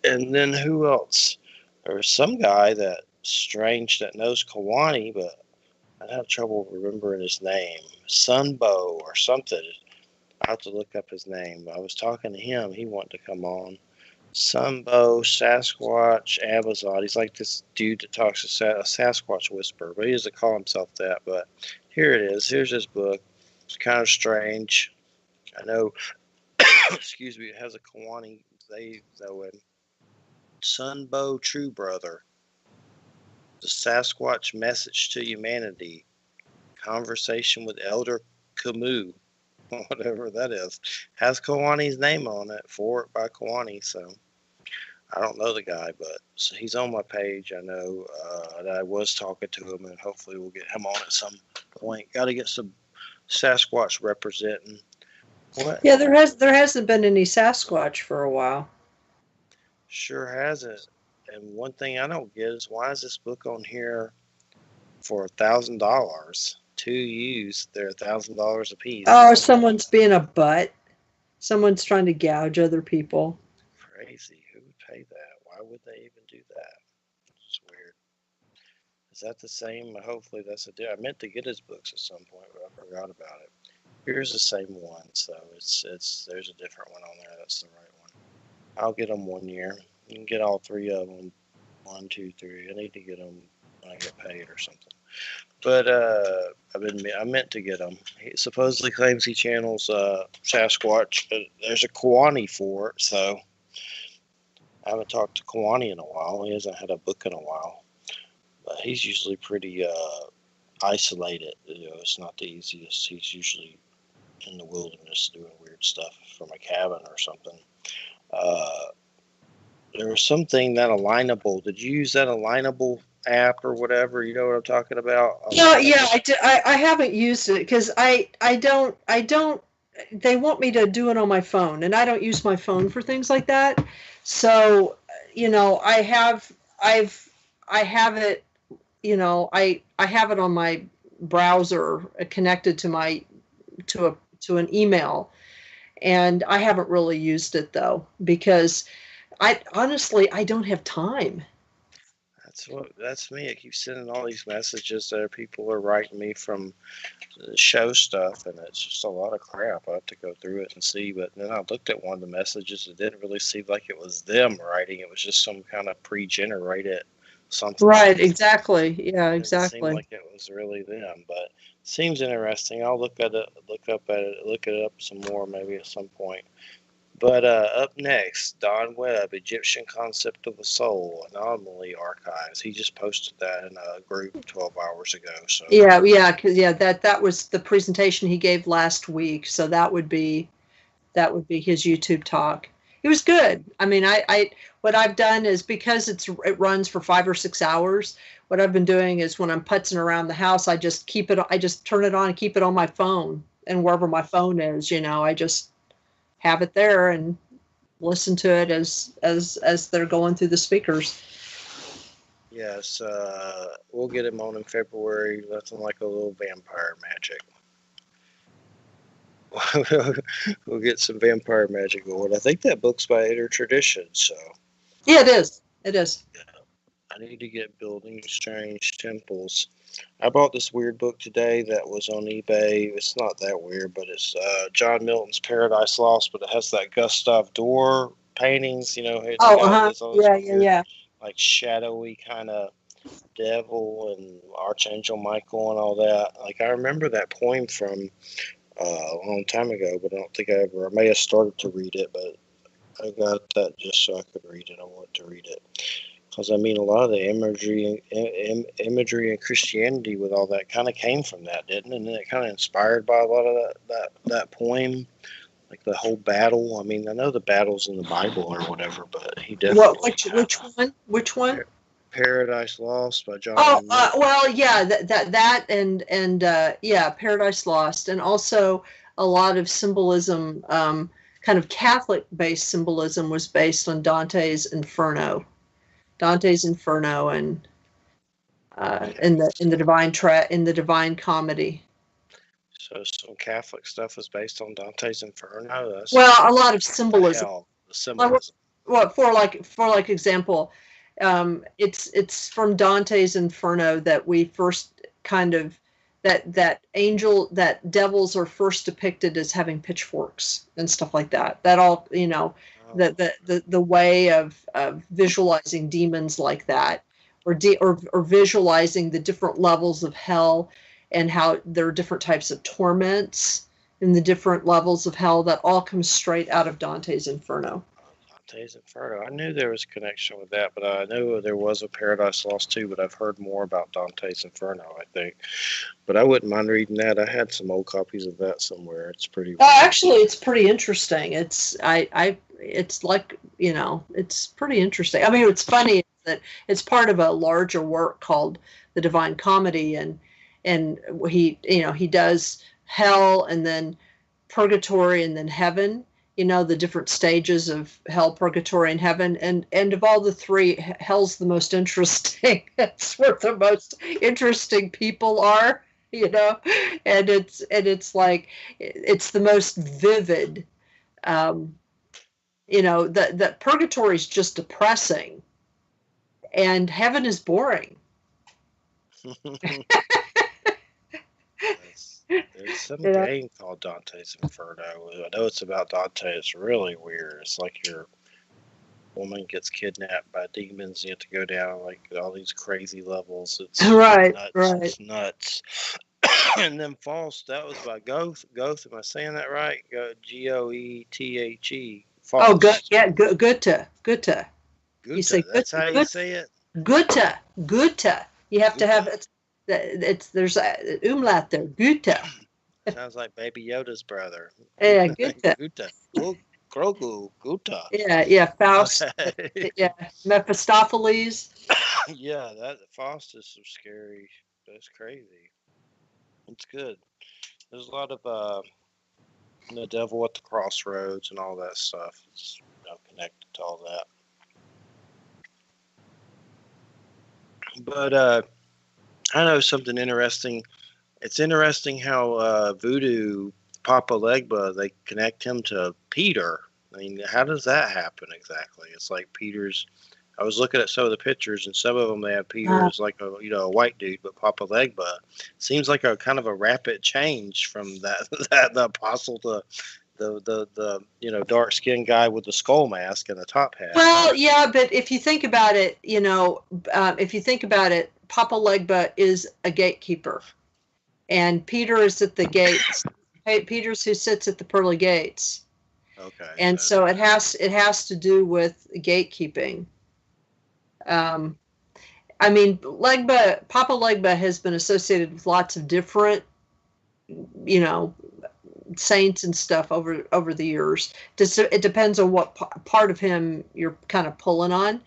Speaker 1: And then who else? There was some guy that strange that knows Kawani, but I have trouble remembering his name. Sunbow or something. I have to look up his name. I was talking to him. He wanted to come on. Sunbow, Sasquatch, Amazon. He's like this dude that talks a Sasquatch whisperer, but he doesn't call himself that. But here it is. Here's his book. It's kind of strange. I know, excuse me, it has a Kawani they though in. Sunbow True Brother. The Sasquatch Message to Humanity. Conversation with Elder Camus. Whatever that is. Has Kawani's name on it. For it by Kawani, so I don't know the guy, but so he's on my page. I know that I was talking to him, and hopefully we'll get him on at some point. Got to get some Sasquatch representing. What?
Speaker 2: Yeah, there hasn't been any Sasquatch for a while.
Speaker 1: Sure hasn't. And one thing I don't get is why is this book on here for $1,000 to use? They're $1,000 a piece.
Speaker 2: Oh, someone's being a butt. Someone's trying to gouge other people.
Speaker 1: Crazy. Who would pay that? Why would they even do that? It's weird. Is that the same? Hopefully that's a deal. I meant to get his books at some point, but I forgot about it. Here's the same one, so it's there's a different one on there. That's the right one. I'll get them 1 year. You can get all 3 of them. 1, 2, 3. I need to get them when I get paid or something. But I meant to get him. He supposedly claims he channels Sasquatch. There's a Kawani for it, so I haven't talked to Kawani in a while. He hasn't had a book in a while, but he's usually pretty isolated. You know, it's not the easiest. He's usually in the wilderness doing weird stuff from a cabin or something. There was something that Alignable. Did you use that Alignable app or whatever? You know what I'm talking about?
Speaker 2: Yeah, I did. I haven't used it because I don't. They want me to do it on my phone, and I don't use my phone for things like that. So, you know, I have it. You know, I have it on my browser connected to my to an email, and I haven't really used it though because I don't have time.
Speaker 1: That's me. I keep sending all these messages that people are writing me from the show stuff, and it's just a lot of crap. I have to go through it and see. But then I looked at one of the messages. It didn't really seem like it was them writing. It was just some kind of pre-generated something.
Speaker 2: Right. Exactly. Yeah. Exactly.
Speaker 1: It seemed like it was really them, but it seems interesting. I'll look it up some more maybe at some point. But up next, Don Webb, Egyptian Concept of the Soul, Anomaly Archives. He just posted that in a group 12 hours ago. So
Speaker 2: because that was the presentation he gave last week. So that would be his YouTube talk. It was good. I mean, I what I've done is because it runs for 5 or 6 hours. What I've been doing is when I'm putzing around the house, I just turn it on and keep it on my phone, and wherever my phone is, you know, I just have it there and listen to it as they're going through the speakers.
Speaker 1: Yes, we'll get him on in February. Nothing like a little vampire magic. We'll get some vampire magic going. I think that book's by Inner Tradition, so.
Speaker 2: Yeah, it is. It is.
Speaker 1: Yeah. I need to get Building Strange Temples. I bought this weird book today that was on eBay. It's not that weird, but it's John Milton's Paradise Lost, but it has that Gustav Doré paintings, you know.
Speaker 2: Yeah.
Speaker 1: Like shadowy kind of devil and Archangel Michael and all that. Like I remember that poem from a long time ago, but I may have started to read it, but I got that just so I could read it. I want to read it. Because, I mean, a lot of the imagery and Christianity with all that kind of came from that, didn't it? And it kind of inspired by a lot of that poem, like the whole battle. I mean, I know the battle's in the Bible or whatever, but he definitely...
Speaker 2: Which one?
Speaker 1: Paradise Lost by John.
Speaker 2: Well, yeah, Paradise Lost. And also a lot of symbolism, kind of Catholic-based symbolism was based on Dante's Inferno. And in the Divine Comedy.
Speaker 1: So some Catholic stuff is based on Dante's Inferno.
Speaker 2: Well, a lot of symbolism.
Speaker 1: The symbolism.
Speaker 2: Well, for example, it's from Dante's Inferno that we first kind of that devils are first depicted as having pitchforks and stuff like that. That all, the way of visualizing demons like that, or visualizing the different levels of hell and how there are different types of torments in the different levels of hell, that all comes straight out of Dante's Inferno.
Speaker 1: Dante's Inferno. I knew there was a connection with that, but I knew there was a Paradise Lost too, but I've heard more about Dante's Inferno, I think. But I wouldn't mind reading that. I had some old copies of that somewhere. It's pretty
Speaker 2: actually, it's pretty interesting. It's like, it's pretty interesting. I mean, it's funny that it's part of a larger work called The Divine Comedy, and he does hell and then purgatory and then heaven, the different stages of hell, purgatory, and heaven. And of all the three, hell's the most interesting. It's where the most interesting people are, and it's like, it's the most vivid. That purgatory is just depressing, and heaven is boring.
Speaker 1: There's some game called Dante's Inferno. I know it's about Dante. It's really weird. It's like your woman gets kidnapped by demons. You have to go down like all these crazy levels. It's
Speaker 2: right,
Speaker 1: nuts.
Speaker 2: right.
Speaker 1: It's nuts. And then Faust, that was by Goethe. Goethe, am I saying that right? Goethe. Faust.
Speaker 2: Oh, Goethe.
Speaker 1: Goethe.
Speaker 2: You say
Speaker 1: That's how you say it.
Speaker 2: Goethe. You have to have it. There's a umlaut there. Goethe.
Speaker 1: Sounds like Baby Yoda's brother.
Speaker 2: Yeah, Goethe.
Speaker 1: Goethe. Grogu. Goethe.
Speaker 2: Yeah. Faust. Yeah, Mephistopheles.
Speaker 1: Yeah, that Faust is so scary. That's crazy. It's good. There's a lot of the Devil at the Crossroads and all that stuff. It's connected to all that. But I know something interesting. It's interesting how Voodoo, Papa Legba, they connect him to Peter. I mean, how does that happen exactly? It's like Peter's. I was looking at some of the pictures, and some of them they have Peter as like a white dude, but Papa Legba seems like a kind of a rapid change from that the apostle to the dark skinned guy with the skull mask and the top hat.
Speaker 2: Well, yeah, but if you think about it, Papa Legba is a gatekeeper, and Peter is at the gates. Peter's who sits at the pearly gates.
Speaker 1: Okay.
Speaker 2: And so it has to do with gatekeeping. I mean, Papa Legba has been associated with lots of different, saints and stuff over the years. It depends on what part of him you're kind of pulling on.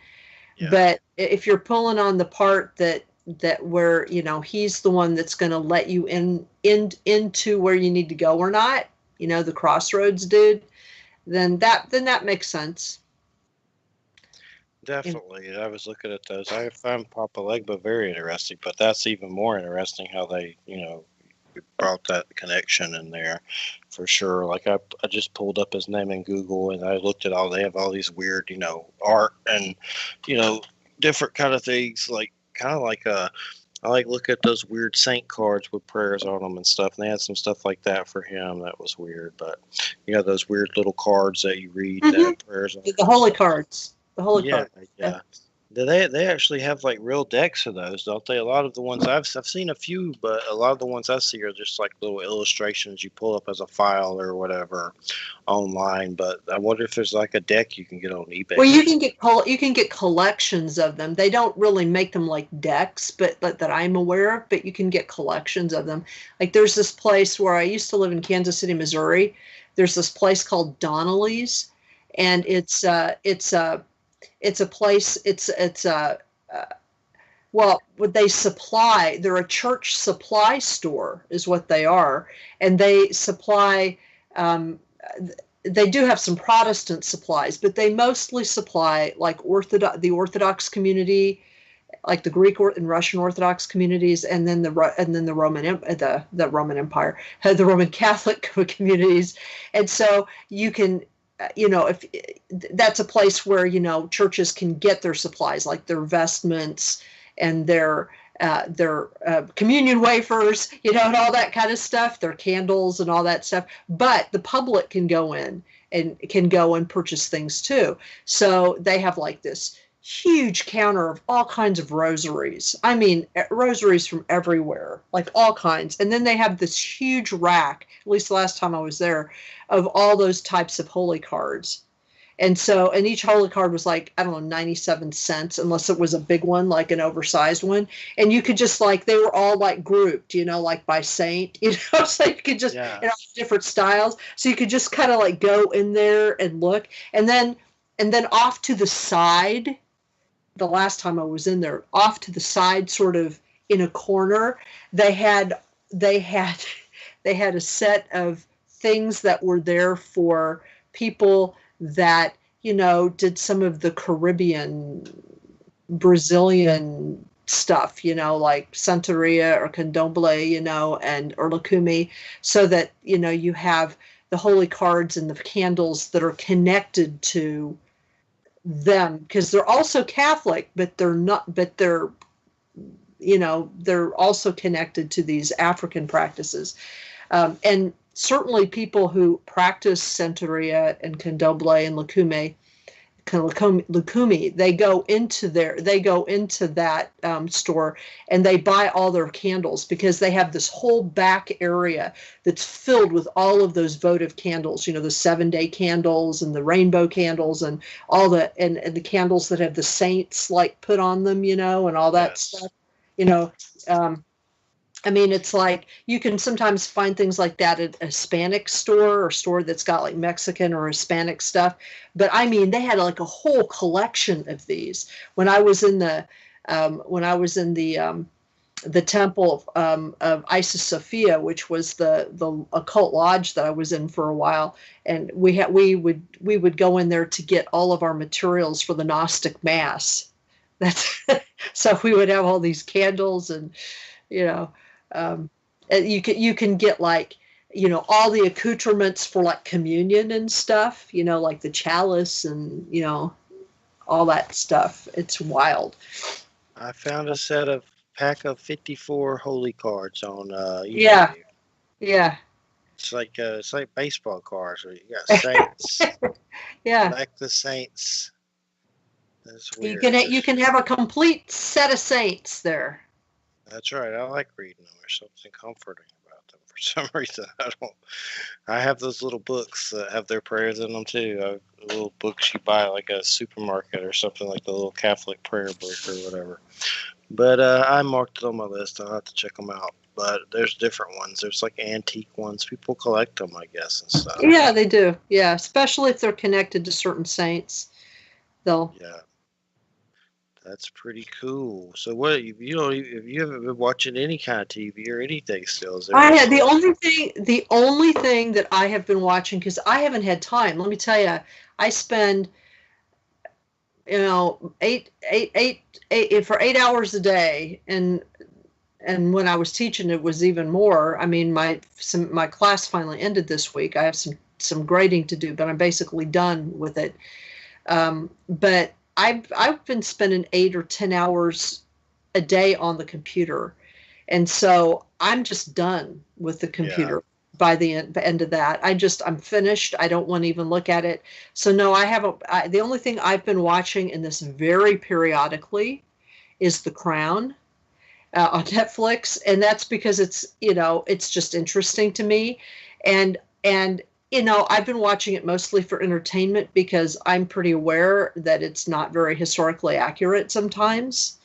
Speaker 2: Yeah. But if you're pulling on the part that where he's the one that's going to let you into where you need to go or not, the crossroads dude, then that makes sense.
Speaker 1: Definitely. I was looking at those. I found Papa Legba very interesting, but that's even more interesting how they brought that connection in there for sure. Like I just pulled up his name in Google and I looked at they have all these weird art and different kind of things, like kind of like I like look at those weird saint cards with prayers on them and stuff, and they had some stuff like that for him that was weird. But those weird little cards that you read that have prayers on
Speaker 2: the holy cards. The holy cards.
Speaker 1: Yeah. They actually have like real decks of those, don't they? A lot of the ones I've seen a few, but a lot of the ones I see are just like little illustrations you pull up as a file or whatever online. But I wonder if there's like a deck you can get on eBay.
Speaker 2: Well, you can get collections of them. They don't really make them like decks, but that I'm aware of. But you can get collections of them. Like there's this place where I used to live in Kansas City, Missouri. There's this place called Donnelly's, and it's a place. Well, they supply. They're a church supply store, is what they are, and they supply. They do have some Protestant supplies, but they mostly supply like the Orthodox community, like the Greek and Russian Orthodox communities, and then the Roman Empire, the Roman Catholic communities, and so you can if that's a place where, churches can get their supplies, like their vestments and their communion wafers, and all that kind of stuff, their candles and all that stuff. But the public can go in and purchase things too. So they have like this huge counter of all kinds of rosaries. I mean, rosaries from everywhere, like all kinds. And then they have this huge rack, at least the last time I was there, of all those types of holy cards. And each holy card was like, I don't know, 97 cents, unless it was a big one, like an oversized one. And you could just they were all like grouped, like by saint, so you could just, different styles. So you could just kind of like go in there and look. And then off to the side, the last time I was in there, off to the side, sort of in a corner, they had a set of things that were there for people that, did some of the Caribbean, Brazilian stuff, like Santeria or Candomblé, or Lucumi, so that, you have the holy cards and the candles that are connected to them, because they're also Catholic, but they're also connected to these African practices. And certainly people who practice Santeria and Candomblé and Lucumi, they go into that store and they buy all their candles, because they have this whole back area that's filled with all of those votive candles, the 7-day candles and the rainbow candles and all and the candles that have the saints like put on them, and all that stuff, I mean, it's like you can sometimes find things like that at a Hispanic store or store that's got like Mexican or Hispanic stuff. But I mean, they had like a whole collection of these. When I was in the temple of Isis Sophia, which was the occult lodge that I was in for a while, and we would go in there to get all of our materials for the Gnostic Mass. So we would have all these candles and you can get like, all the accoutrements for like communion and stuff, like the chalice and, all that stuff. It's wild.
Speaker 1: I found a pack of 54 holy cards on
Speaker 2: Yeah. Yeah.
Speaker 1: It's like baseball cards where you got saints.
Speaker 2: Yeah.
Speaker 1: Like the saints. That's weird.
Speaker 2: You can have a complete set of saints there.
Speaker 1: That's right. I like reading them. There's something comforting about them. For some reason, I have those little books that have their prayers in them too. Little books you buy like a supermarket or something, like the little Catholic prayer book or whatever. But I marked it on my list. I'll have to check them out. But there's different ones. There's like antique ones. People collect them, I guess, and stuff.
Speaker 2: Yeah, they do. Yeah, especially if they're connected to certain saints. Yeah.
Speaker 1: That's pretty cool. So what if you haven't been watching any kind of TV or anything still?
Speaker 2: The only thing that I have been watching, because I haven't had time. Let me tell you, I spend 8 hours a day, and when I was teaching, it was even more. I mean, my class finally ended this week. I have some grading to do, but I'm basically done with it. But I've been spending 8 or 10 hours a day on the computer, and so I'm just done with the computer by the end of that. I'm finished. I don't want to even look at it. So no, the only thing I've been watching in this very periodically is The Crown on Netflix, and that's because it's just interesting to me, and I've been watching it mostly for entertainment, because I'm pretty aware that it's not very historically accurate sometimes,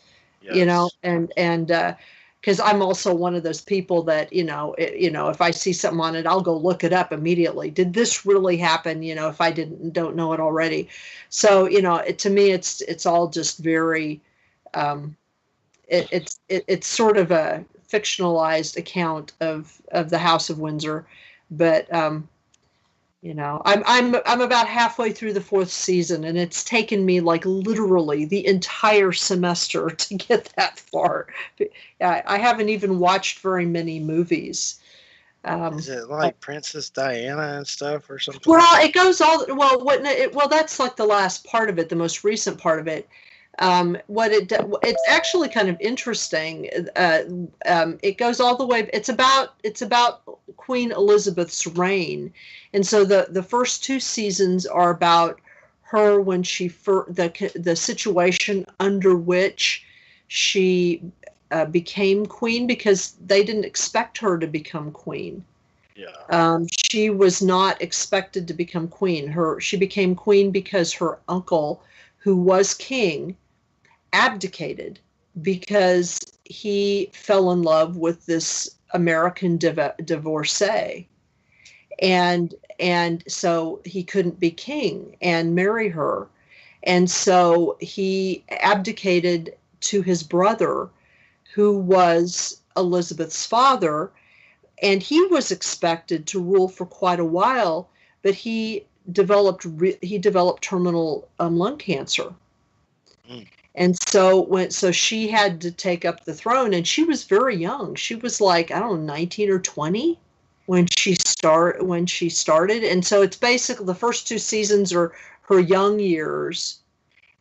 Speaker 2: and because I'm also one of those people that, if I see something on it, I'll go look it up immediately. Did this really happen? If I don't know it already. So, to me, it's all just very, it's sort of a fictionalized account of the House of Windsor, but, I'm about halfway through the 4th season, and it's taken me like literally the entire semester to get that far. I haven't even watched very many movies.
Speaker 1: Is it like Princess Diana and stuff or something?
Speaker 2: Well, it goes all well. Well, that's like the last part of it, the most recent part of it. It's actually kind of interesting. It goes all the way. It's about Queen Elizabeth's reign, and so the first two seasons are about her when the situation under which she became queen, because they didn't expect her to become queen.
Speaker 1: Yeah.
Speaker 2: She was not expected to become queen. She became queen because her uncle, who was king, abdicated because he fell in love with this American divorcee, and so he couldn't be king and marry her, and so he abdicated to his brother, who was Elizabeth's father, and he was expected to rule for quite a while, but he developed terminal lung cancer. Mm. And so she had to take up the throne, and she was very young. She was like, I don't know, 19 or 20 when she started. And so it's basically the first two seasons are her young years,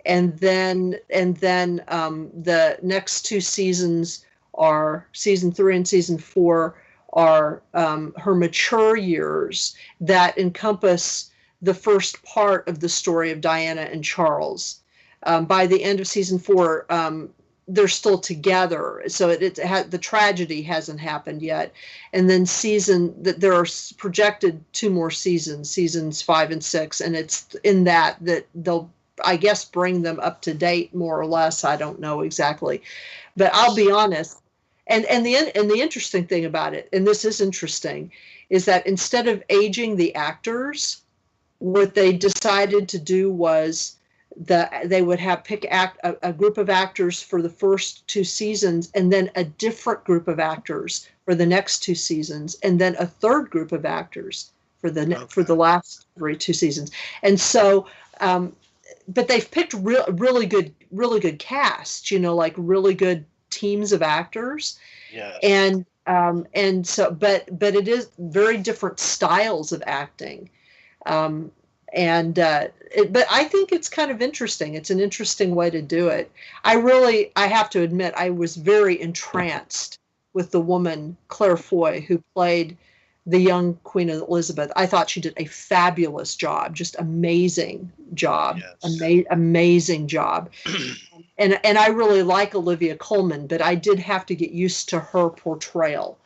Speaker 2: and then the next two seasons are season 3 and season 4 are her mature years that encompass the first part of the story of Diana and Charles. By the end of season 4, they're still together, so the tragedy hasn't happened yet. And then there are projected 2 more seasons 5 and 6, and it's in that they'll, I guess, bring them up to date more or less. I don't know exactly, but I'll be honest. And the interesting thing about it, and this is interesting, is that instead of aging the actors, what they decided to do was they would pick a group of actors for the first 2 seasons, and then a different group of actors for the next 2 seasons, and then a third group of actors for the last 2 seasons. And so, but they've picked really good casts, like really good teams of actors.
Speaker 1: Yes.
Speaker 2: And so, but it is very different styles of acting. But I think it's kind of interesting. It's an interesting way to do it. I have to admit, I was very entranced with the woman, Claire Foy, who played the young Queen Elizabeth. I thought she did a fabulous job, just amazing job, yes. Amazing job. And I really like Olivia Colman, but I did have to get used to her portrayal.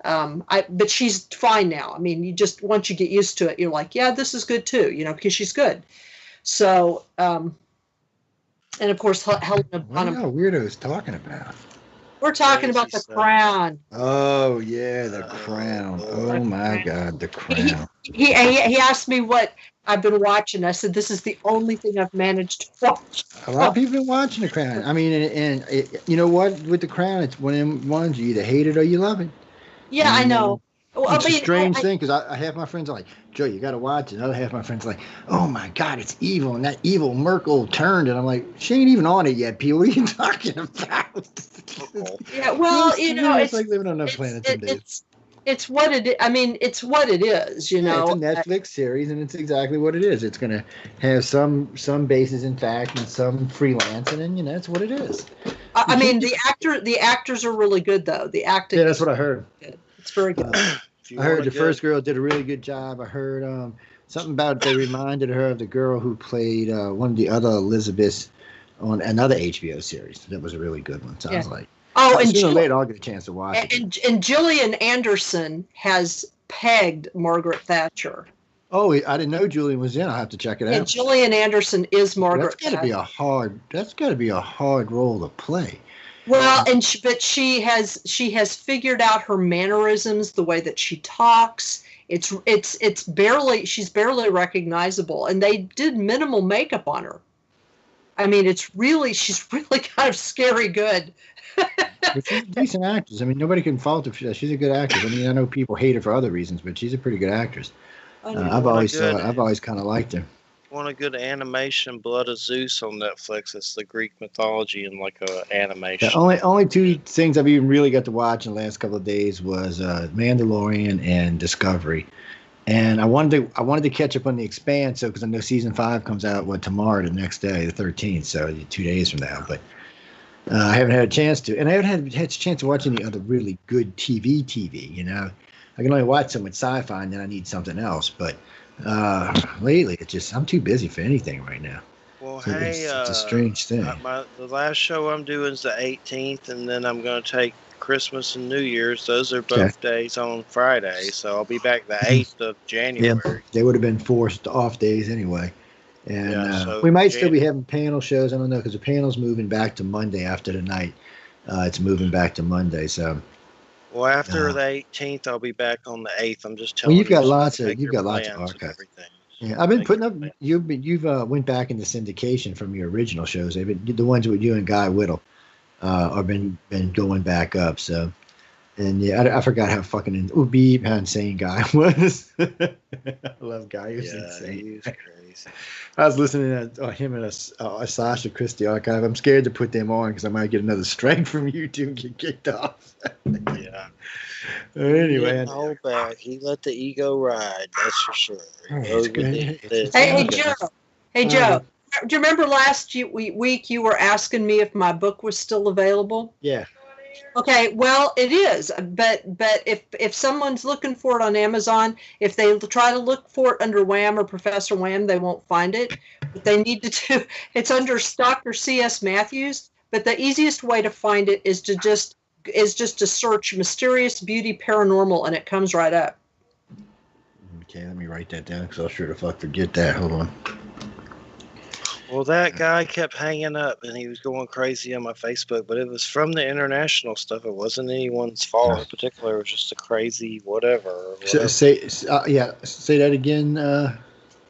Speaker 2: But she's fine now. I mean, once you get used to it, you're like, yeah, this is good too, because she's good. So, and of course, Helena Bonham.
Speaker 4: What are weirdos talking about?
Speaker 2: We're talking about The Crown.
Speaker 4: Oh yeah, The Crown. Oh my God, The Crown.
Speaker 2: He asked me what I've been watching. I said, this is the only thing I've managed to watch.
Speaker 4: A lot of people have been watching The Crown. I mean, and you know what? With The Crown, it's one of them ones you either hate it or you love it.
Speaker 2: Yeah, I know.
Speaker 4: It's a strange thing, because I have my friends are like, Joe, you got to watch it. Another half of my friends are like, oh my God, it's evil. And that evil Merkel turned. And I'm like, she ain't even on it yet, P. What are you talking about?
Speaker 2: Yeah, well,
Speaker 4: it's like living on another planet some days.
Speaker 2: It's what it is. I mean, it's what it is,
Speaker 4: It's a Netflix series, and it's exactly what it is. It's going to have some basis in fact and some freelance, and then, that's what it is.
Speaker 2: I mean, the actors are really good, though. The acting.
Speaker 4: Yeah, that's what I heard.
Speaker 2: It's very good.
Speaker 4: I heard the first girl did a really good job. I heard something about they reminded her of the girl who played one of the other Elizabeths on another HBO series. That was a really good one. Sounds like.
Speaker 2: Oh, and
Speaker 4: sooner or later I'll get a chance to watch it.
Speaker 2: And Gillian Anderson has pegged Margaret Thatcher.
Speaker 4: Oh, I didn't know Julian was in. I'll have to check it out.
Speaker 2: And Gillian Anderson is Margaret Thatcher.
Speaker 4: That's got to be a hard role to play.
Speaker 2: Well, but she has figured out her mannerisms, the way that she talks. She's barely recognizable, and they did minimal makeup on her. I mean, she's really kind of scary good.
Speaker 4: But she's a decent actress. I mean, nobody can fault her. She's a good actress. I mean, I know people hate her for other reasons, but she's a pretty good actress. I've always kind of liked her.
Speaker 1: Want a good animation, Blood of Zeus on Netflix. It's the Greek mythology and like a animation.
Speaker 4: The only two things I've even really got to watch in the last couple of days was Mandalorian and Discovery. And I wanted to catch up on The Expanse, because I know season 5 comes out tomorrow, the next day, the 13th, so 2 days from now. But I haven't had a chance to, and I haven't had a chance to watch any other really good TV. You know, I can only watch so much sci-fi, and then I need something else. But lately, I'm too busy for anything right now.
Speaker 1: Well,
Speaker 4: So
Speaker 1: hey,
Speaker 4: it's a strange thing.
Speaker 1: The last show I'm doing is the 18th, and then I'm going to take Christmas and New Year's. Those are both days on Friday, so I'll be back the 8th of January.
Speaker 4: Yeah, they would have been forced off days anyway. And
Speaker 1: so
Speaker 4: we might still be having panel shows. I don't know, because the panel's moving back to Monday after the night. It's moving back to Monday, so.
Speaker 1: Well, after the 18th, I'll be back on the 8th. I'm just telling
Speaker 4: you. Well,
Speaker 1: you've
Speaker 4: got lots of archives. Yeah, I've been putting up. You've went back into syndication from your original shows. They've been the ones with you and Guy Whittle, have been going back up. So, and yeah, I forgot how fucking insane Guy was. I love Guy. He was insane.
Speaker 1: He was crazy.
Speaker 4: I was listening to him and a Sasha Christie archive. I'm scared to put them on because I might get another strike from YouTube and get kicked off.
Speaker 1: Yeah.
Speaker 4: Anyway,
Speaker 1: hold back. He let the ego ride. That's for sure.
Speaker 2: Hey, Joe. Hey, Joe. Do you remember last week you were asking me if my book was still available?
Speaker 4: Yeah.
Speaker 2: Okay, well, it is, but if someone's looking for it on Amazon, if they try to look for it under Wham or Professor Wham, they won't find it. But they need to do it's under Dr. C.S. Matthews. But the easiest way to find it is just to search Mysterious Beauty Paranormal, and it comes right up.
Speaker 4: Okay, let me write that down because I'll sure the fuck forget that. Hold on.
Speaker 1: Well, that guy kept hanging up, and he was going crazy on my Facebook, but it was from the international stuff. It wasn't anyone's fault in particular. It was just a crazy whatever.
Speaker 4: Say that again.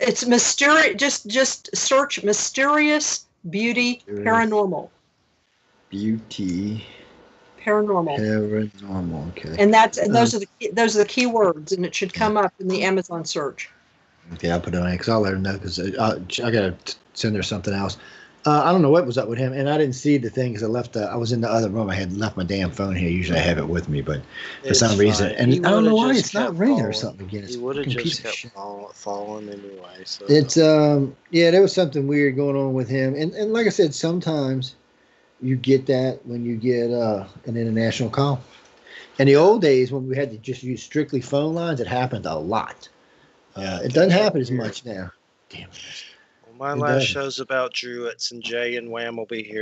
Speaker 2: It's mysterious. Just search Mysterious Beauty Paranormal.
Speaker 4: Beauty
Speaker 2: Paranormal.
Speaker 4: Okay.
Speaker 2: And those are the key words, and it should come up in the Amazon search.
Speaker 4: Okay, I'll put it on because I'll let her know because I gotta send her something else. I don't know what was up with him, and I didn't see the thing because I was in the other room. I had left my damn phone here. Usually I have it with me, but for some reason, and I don't know why it's not ringing or something again.
Speaker 1: He would have just kept falling anyway. So
Speaker 4: it's there was something weird going on with him, and like I said, sometimes you get that when you get an international call. In the old days when we had to just use strictly phone lines, it happened a lot. It doesn't happen as much now. Damn it.
Speaker 1: Well, my last show's about Druids, and Jay and Wham will be here.